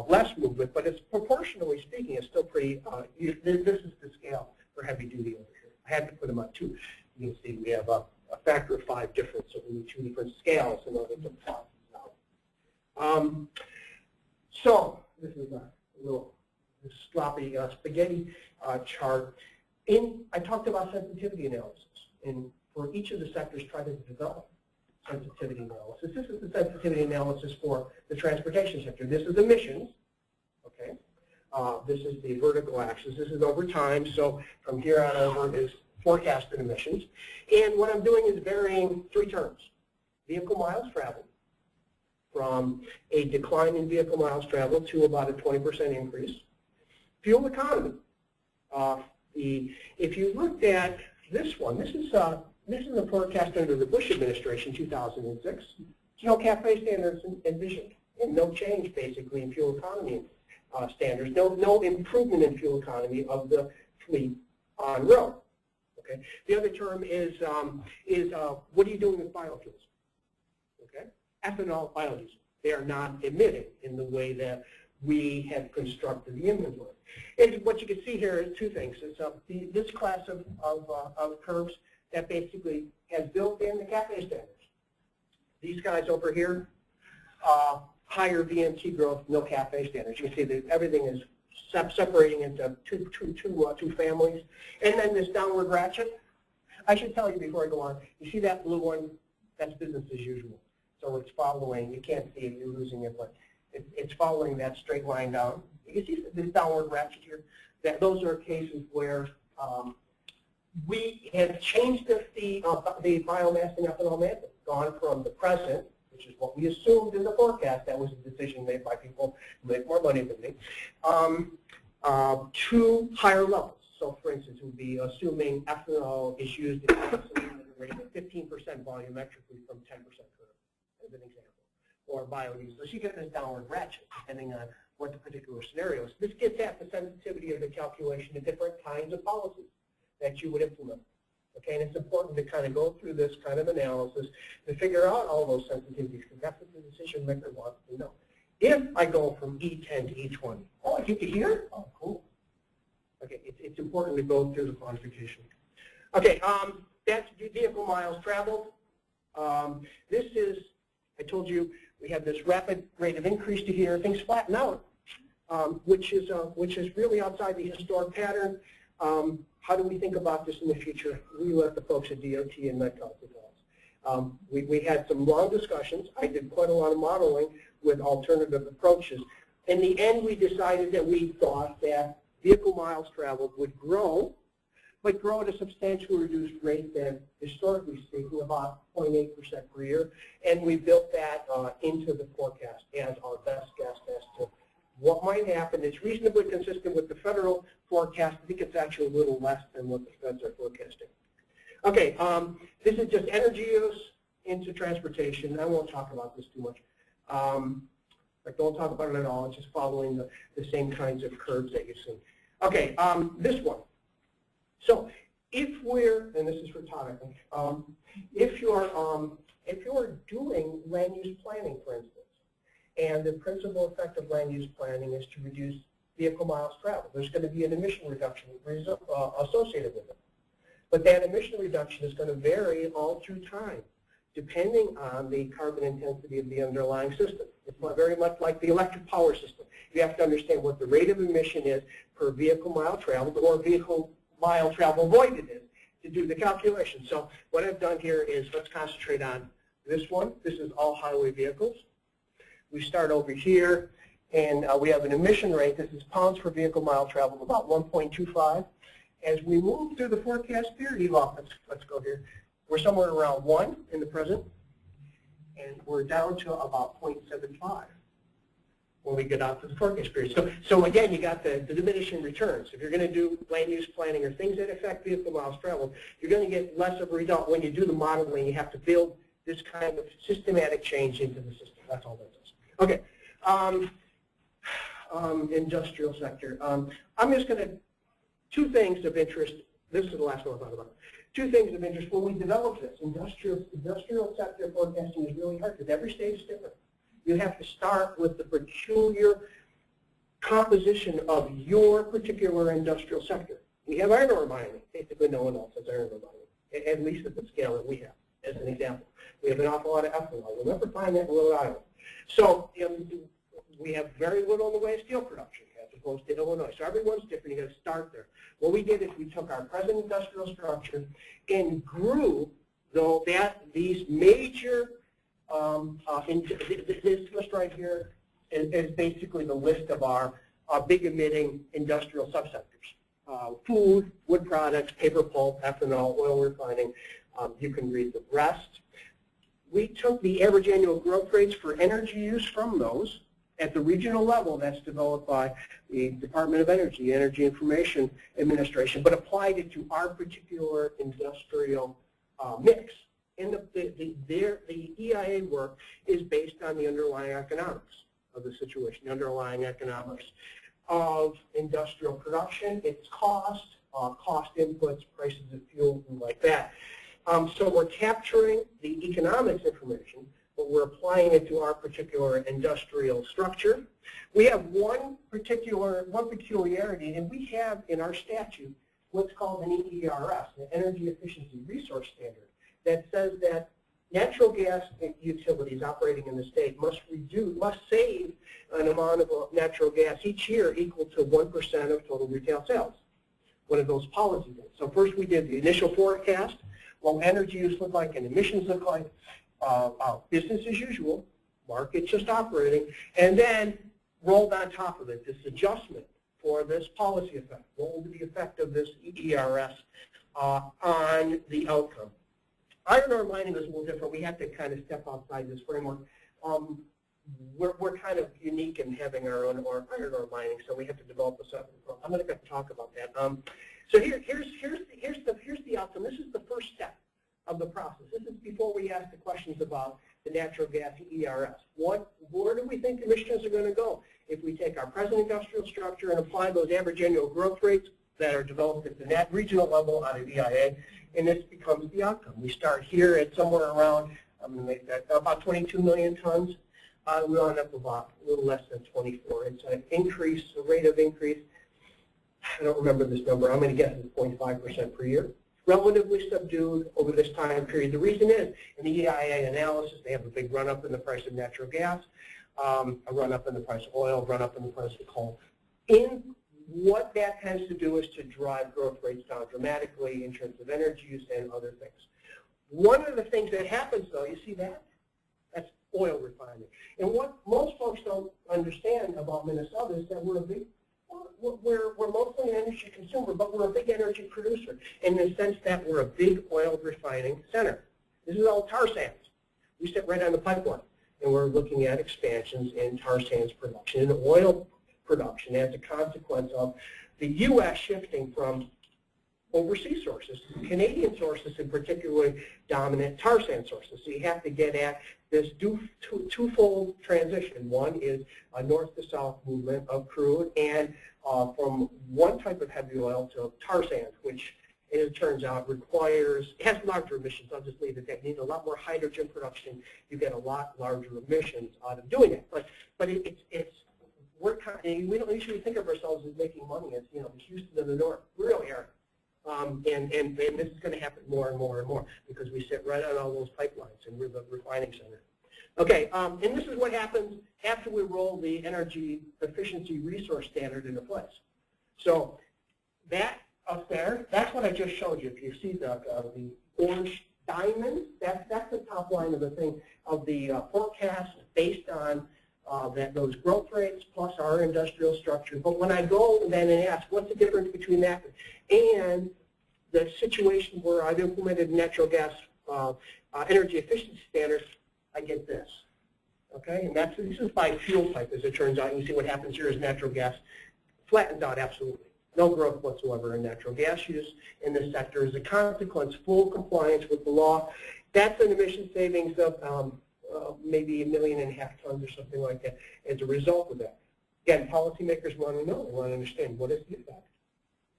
less movement, but it's proportionally speaking, it's still pretty, this is the scale for heavy duty over here. I had to put them on two. You can see we have a factor of 5 difference, so we need 2 different scales in order to plot these out. So this is a little sloppy spaghetti chart. I talked about sensitivity analysis, and for each of the sectors, try to develop sensitivity analysis. This is the sensitivity analysis for the transportation sector. This is emissions. Okay. This is the vertical axis. This is over time. So from here on over is forecasted emissions. And what I'm doing is varying 3 terms. Vehicle miles traveled, from a decline in vehicle miles traveled to about a 20% increase. Fuel economy. If you looked at this one, this is the forecast under the Bush administration, 2006. No CAFE standards envisioned, and no change basically in fuel economy standards. No improvement in fuel economy of the fleet on road. Okay. The other term is what are you doing with biofuels? Okay. Ethanol, biodiesel. They are not emitting in the way that we have constructed the inventory. And what you can see here is 2 things. It's this class of curves that basically has built in the CAFE standards. These guys over here, higher VMT growth, no CAFE standards. You can see that everything is separating into two families. And then this downward ratchet. I should tell you before I go on, you see that blue one? That's business as usual. So it's following, you can't see it, you're losing it, but it's following that straight line down. You see this downward ratchet here? Those are cases where we have changed the biomass and ethanol method, gone from the present, which is what we assumed in the forecast, that was a decision made by people who make more money than me, to higher levels. So for instance, it would be assuming ethanol is used at a rate of 15% volumetrically from 10% curve, as an example. Or biodiesel. So you get this downward ratchet depending on what the particular scenario is. This gets at the sensitivity of the calculation of different kinds of policies that you would implement. Okay, and it's important to kind of go through this kind of analysis to figure out all those sensitivities, because that's what the decision maker wants to know. If I go from E10 to E20, oh, I get to here? Oh, cool. Okay, it's important to go through the quantification. Okay, that's vehicle miles traveled. This is, I told you, we have this rapid rate of increase to here. Things flatten out, which is really outside the historic pattern. How do we think about this in the future? We let the folks at DOT and Metcalf tell us. We had some long discussions. I did quite a lot of modeling with alternative approaches. In the end, we decided that we thought that vehicle miles traveled would grow, but grow at a substantially reduced rate than, historically speaking, about 0.8% per year. And we built that into the forecast as our best guess as to what might happen. It's reasonably consistent with the federal forecast. I think it's actually a little less than what the feds are forecasting. Okay, this is just energy use into transportation. I won't talk about this too much. I don't talk about it at all. It's just following the same kinds of curves that you've seen. Okay, this one. So if we're, and this is for Todd, I think, if you're doing land use planning, for instance, and the principal effect of land use planning is to reduce vehicle miles traveled, there's going to be an emission reduction associated with it. But that emission reduction is going to vary all through time, depending on the carbon intensity of the underlying system. It's very much like the electric power system. You have to understand what the rate of emission is per vehicle mile traveled or vehicle mile travel avoided is to do the calculation. So what I've done here is let's concentrate on this one. This is all highway vehicles. We start over here, and we have an emission rate. This is pounds per vehicle mile traveled, about 1.25. As we move through the forecast period, let's go here. We're somewhere around 1 in the present. and we're down to about 0.75 when we get out to the forecast period. So again, you got the diminishing returns. If you're going to do land use planning or things that affect vehicle miles traveled, you're going to get less of a result. When you do the modeling, you have to build this kind of systematic change into the system. That's all that does. Okay. Industrial sector. I'm just going to, two things of interest. This is the last one I'll talk about. Two things of interest. When we develop this, industrial sector forecasting is really hard because every state is different. You have to start with the peculiar composition of your particular industrial sector. We have iron ore mining. Basically, no one else has iron ore mining, at least at the scale that we have, as an example. We have an awful lot of ethanol. We'll never find that in Rhode Island. So we have very little in the way of steel production as opposed to Illinois. So everyone's different. You've got to start there. What we did is we took our present industrial structure and grew these major this list right here is basically the list of our big emitting industrial subsectors. Food, wood products, paper pulp, ethanol, oil refining. You can read the rest. We took the average annual growth rates for energy use from those at the regional level. That's developed by the Department of Energy, Energy Information Administration, but applied it to our particular industrial mix. And the EIA work is based on the underlying economics of the situation, the underlying economics of industrial production, its cost, cost inputs, prices of fuel, and like that. So we're capturing the economics information, but we're applying it to our particular industrial structure. We have one peculiarity, and we have in our statute what's called an EERS, an Energy Efficiency Resource Standard, that says that natural gas utilities operating in the state must save an amount of natural gas each year equal to 1% of total retail sales. One of those policies. So first we did the initial forecast, what energy use looked like and emissions look like, business as usual, market just operating, and then rolled on top of it this adjustment for this policy effect. What will be the effect of this EERS on the outcome? Iron ore mining is a little different. We have to kind of step outside this framework. We're kind of unique in having our own iron ore mining, so we have to develop a separate program. I'm going to talk about that. So here's the outcome. This is the first step of the process. This is before we ask the questions about the natural gas ERS. Where do we think emissions are going to go if we take our present industrial structure and apply those average annual growth rates that are developed at the regional level out of EIA, and this becomes the outcome. We start here at somewhere around, I'm going to make that about 22 million tons. We'll end up about a little less than 24. It's an increase, a rate of increase. I don't remember this number. I'm going to guess it's 0.5% per year. Relatively subdued over this time period. The reason is, in the EIA analysis, they have a big run-up in the price of natural gas, a run-up in the price of oil, run-up in the price of coal. What that tends to do is to drive growth rates down dramatically in terms of energy use and other things. One of the things that happens, though, you see that? That's oil refining. And what most folks don't understand about Minnesota is that we're mostly an energy consumer, but we're a big energy producer in the sense that we're a big oil refining center. This is all tar sands. We sit right on the pipeline, and we're looking at expansions in tar sands production and oil production as a consequence of the U.S. shifting from overseas sources to Canadian sources, in particularly dominant tar sand sources. So you have to get at this twofold transition. One is a north to south movement of crude and from one type of heavy oil to tar sand, which it turns out has larger emissions. I'll just leave it there. You need a lot more hydrogen production. You get a lot larger emissions out of doing it. But we don't usually think of ourselves as making money as, the Houston of the North. We really are. And this is going to happen more and more and more because we sit right on all those pipelines and we're the refining center. Okay, and this is what happens after we roll the Energy Efficiency Resource Standard into place. So that up there, that's what I just showed you. If you see the orange diamond, that's the top line of the thing, of the forecast based on those growth rates plus our industrial structure. But when I go then and ask, what's the difference between that and the situation where I've implemented natural gas energy efficiency standards, I get this. Okay, and this is by fuel type, as it turns out. You see what happens here is natural gas flattens out absolutely. No growth whatsoever in natural gas use in this sector. As a consequence, full compliance with the law. That's an emission savings of maybe 1.5 million tons or something like that as a result of that. Again, policymakers want to know, they want to understand what is the impact.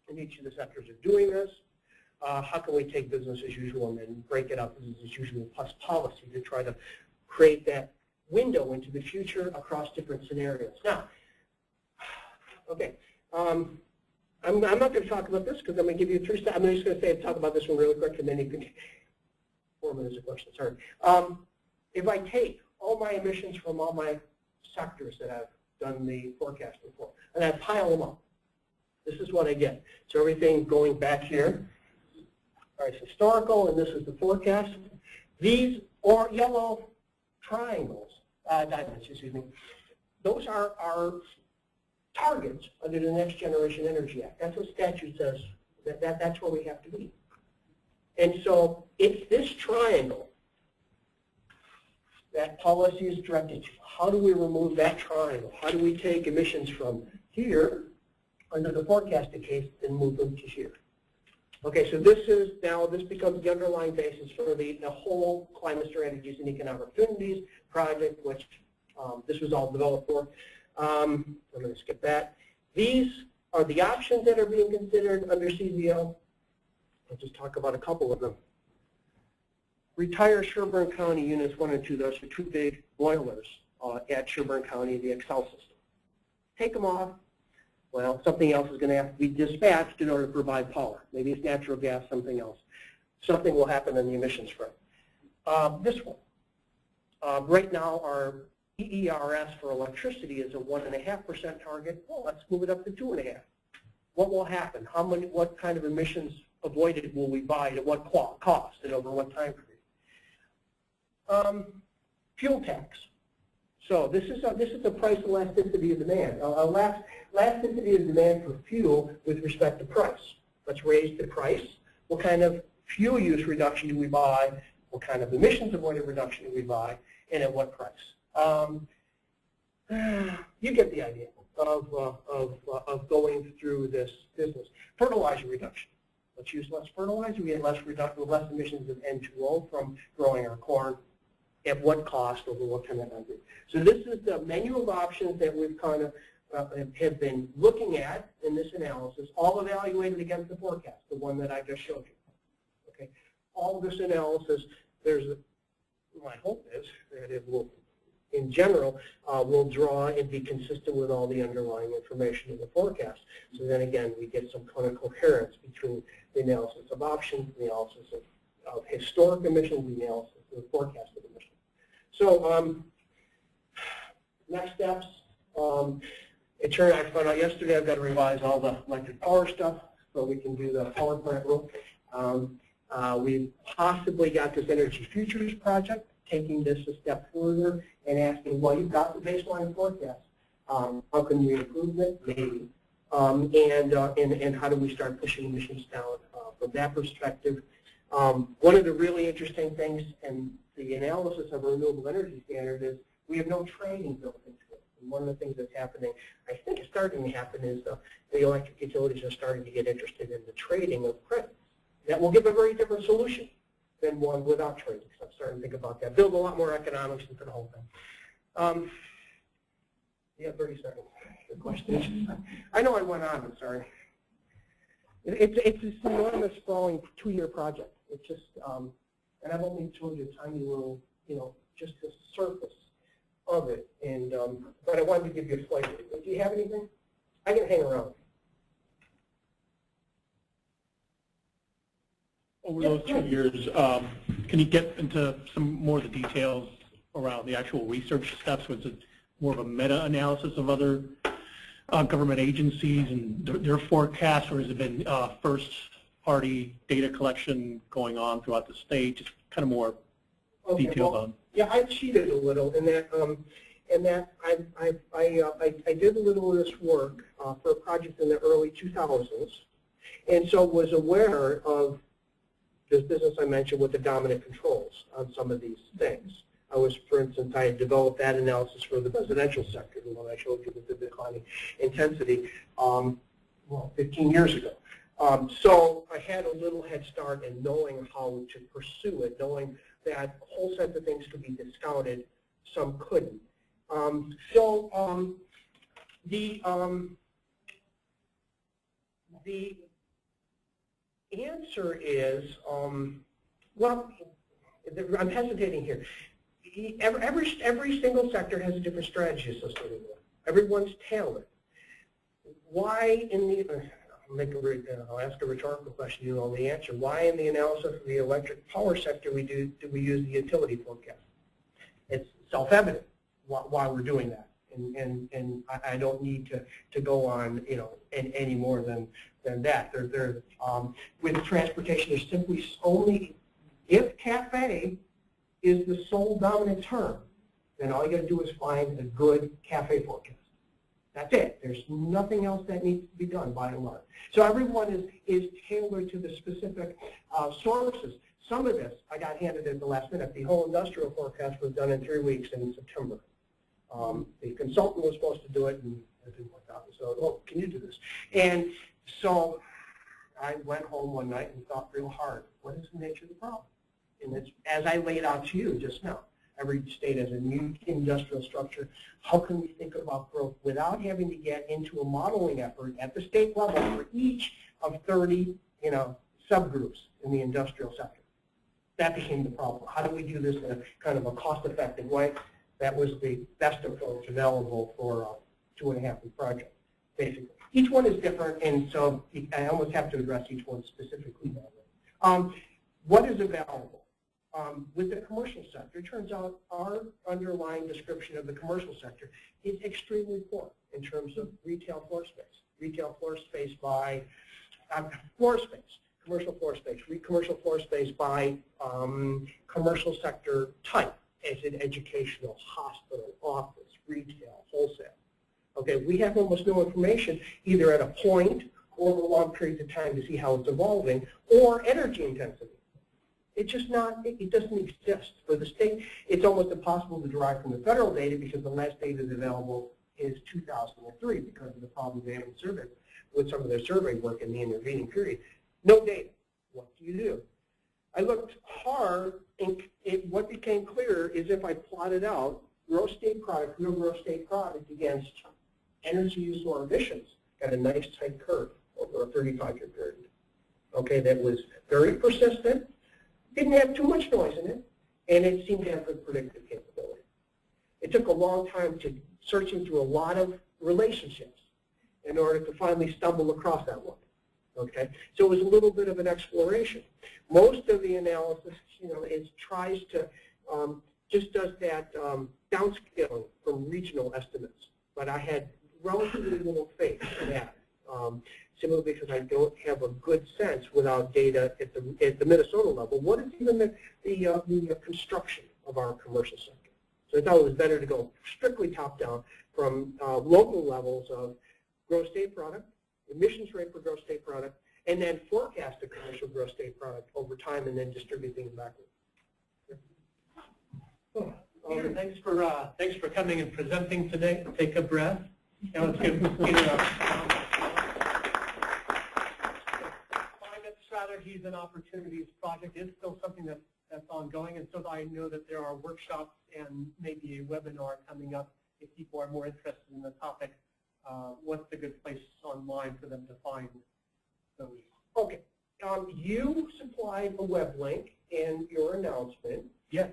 And each of the sectors are doing this. How can we take business as usual and then break it up business as usual plus policy to try to create that window into the future across different scenarios. Now, okay, I'm not going to talk about this because I'm going to give you 3 steps. I'm just going to talk about this one really quick, and then you can 4 minutes of questions. Sorry. If I take all my emissions from all my sectors that I've done the forecasting for, and I pile them up, this is what I get. So everything going back here, all right, historical, and this is the forecast. These yellow triangles, diamonds, excuse me, those are our targets under the Next Generation Energy Act. That's what statute says. That's where we have to be. And so it's this triangle that policy is directed to. How do we remove that triangle? How do we take emissions from here under the forecasted case and move them to here? Okay, so this becomes the underlying basis for the whole climate strategies and economic opportunities project, which this was all developed for. I'm going to skip that. These are the options that are being considered under CZO. I'll just talk about a couple of them. Retire Sherburne County Units 1 and 2. Those are 2 big boilers at Sherburne County, the Excel system. Take them off. Well, something else is going to have to be dispatched in order to provide power. Maybe it's natural gas, something else. Something will happen on the emissions front. This one. Right now, our EERS for electricity is a 1.5% target. Well, let's move it up to 2.5%. What will happen? What kind of emissions avoided will we buy at what cost and over what time period? Fuel tax. So this is a price elasticity of demand. Elasticity of demand for fuel with respect to price. Let's raise the price. What kind of fuel use reduction do we buy? What kind of emissions avoided reduction do we buy? And at what price? You get the idea of going through this business. Fertilizer reduction. Let's use less fertilizer. We get less emissions of N2O from growing our corn. At what cost over what kind of time period? So this is the menu of options that we've kind of have been looking at in this analysis, all evaluated against the forecast, the one that I just showed you. Okay, all of this analysis. My hope is that it will, in general, will draw and be consistent with all the underlying information in the forecast. So then again, we get some kind of coherence between the analysis of options, the analysis of historic emissions, the analysis of the forecasted emissions. So next steps. I found out yesterday I've got to revise all the electric power stuff so we can do the power plant rule. We possibly got this Energy Futures project, taking this a step further and asking, well, you've got the baseline forecast. How can we improve it? Maybe. And how do we start pushing emissions down from that perspective? One of the really interesting things in the analysis of a renewable energy standard is we have no training built into it. And one of the things that's happening, I think is starting to happen, is the electric utilities are starting to get interested in the trading of credits. That will give a very different solution than one without trading. So I'm starting to think about that. Build a lot more economics into the whole thing. Yeah, 30 seconds. Good question. I know I went on. I'm sorry. It's this enormous, sprawling 2-year project. It's just, and I've only told you a tiny little, just the surface of it. And but I wanted to give you a flavor. Do you have anything? I can hang around. Over those 2 years, can you get into some more of the details around the actual research steps? Was it more of a meta-analysis of other government agencies and their forecasts, or has it been first-party data collection going on throughout the state? Just kind of more details on. Yeah, I cheated a little in that I did a little of this work for a project in the early 2000s, and so was aware of this business I mentioned with the dominant controls on some of these things. for instance, I had developed that analysis for the residential sector, the one I showed you with the declining intensity, 15 years ago. So I had a little head start in knowing how to pursue it, knowing that a whole set of things could be discounted, some couldn't. The answer is, well, I'm hesitating here. Every single sector has a different strategy associated with it. Everyone's tailored. Why in the, I'll ask a rhetorical question, you know the answer. Why in the analysis of the electric power sector do we use the utility forecast? It's self-evident why we're doing that. And I don't need to go on, you know, any more than that. With transportation, there's simply only, if CAFE is the sole dominant term, then all you got to do is find a good CAFE forecast. That's it. There's nothing else that needs to be done by and large. So everyone is tailored to the specific sources. Some of this I got handed at the last minute. The whole industrial forecast was done in 3 weeks in September. The consultant was supposed to do it, and it didn't work out. So, oh, can you do this? And so I went home one night and thought real hard, what is the nature of the problem? And it's, as I laid out to you just now, every state has a unique industrial structure. How can we think about growth without having to get into a modeling effort at the state level for each of 30, you know, subgroups in the industrial sector? That became the problem. How do we do this in a kind of a cost-effective way? That was the best approach available for a 2.5-week project, basically. Each one is different, and so I almost have to address each one specifically. What is available? With the commercial sector, it turns out our underlying description of the commercial sector is extremely poor in terms of retail floor space. Retail floor space by floor space, commercial floor space, commercial floor space by commercial sector type, as in educational, hospital, office, retail, wholesale. Okay, we have almost no information either at a point or over long periods of time to see how it's evolving, or energy intensity. It's just not, it doesn't exist. For the state, it's almost impossible to derive from the federal data because the last data that's available is 2003 because of the problems they haven't surveyed with some of their survey work in the intervening period. No data. What do you do? I looked hard, and what became clearer is if I plotted out gross state product, real gross state product against energy use or emissions, got a nice tight curve over a 35-year period. Okay, that was very persistent, didn't have too much noise in it, and it seemed to have good predictive capability. It took a long time to searching through a lot of relationships in order to finally stumble across that one. Okay, so it was a little bit of an exploration. Most of the analysis, you know, tries to just does that downscaling from regional estimates, but I had relatively little faith in that, simply because I don't have a good sense without data at the Minnesota level. What is even the construction of our commercial sector? So I thought it was better to go strictly top down from local levels of gross state product, emissions rate per gross state product, and then forecast the commercial gross state product over time, and then distribute things backward. Peter, thanks for coming and presenting today. Take a breath. Now let's give Peter a Climate Strategies and Opportunities project is still something that's ongoing, and so I know that there are workshops and maybe a webinar coming up if people are more interested in the topic. What's a good place online for them to find those? Okay. You supplied a web link in your announcement. Yes.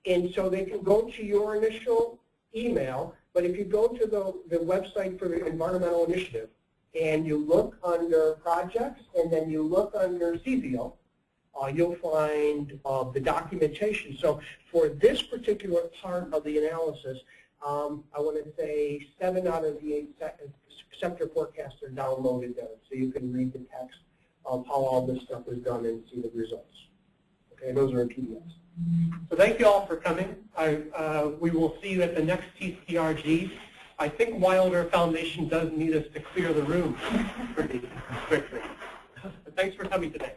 And so they can go to your initial email, but if you go to the website for the environmental initiative and you look under projects and then you look under CZO, you'll find the documentation. So for this particular part of the analysis, I want to say 7 out of the 8 sector forecasts are downloaded there, so you can read the text of how all this stuff was done and see the results. Okay, those are in PDFs. So thank you all for coming. We will see you at the next TCRG. I think Wilder Foundation does need us to clear the room pretty quickly. But thanks for coming today.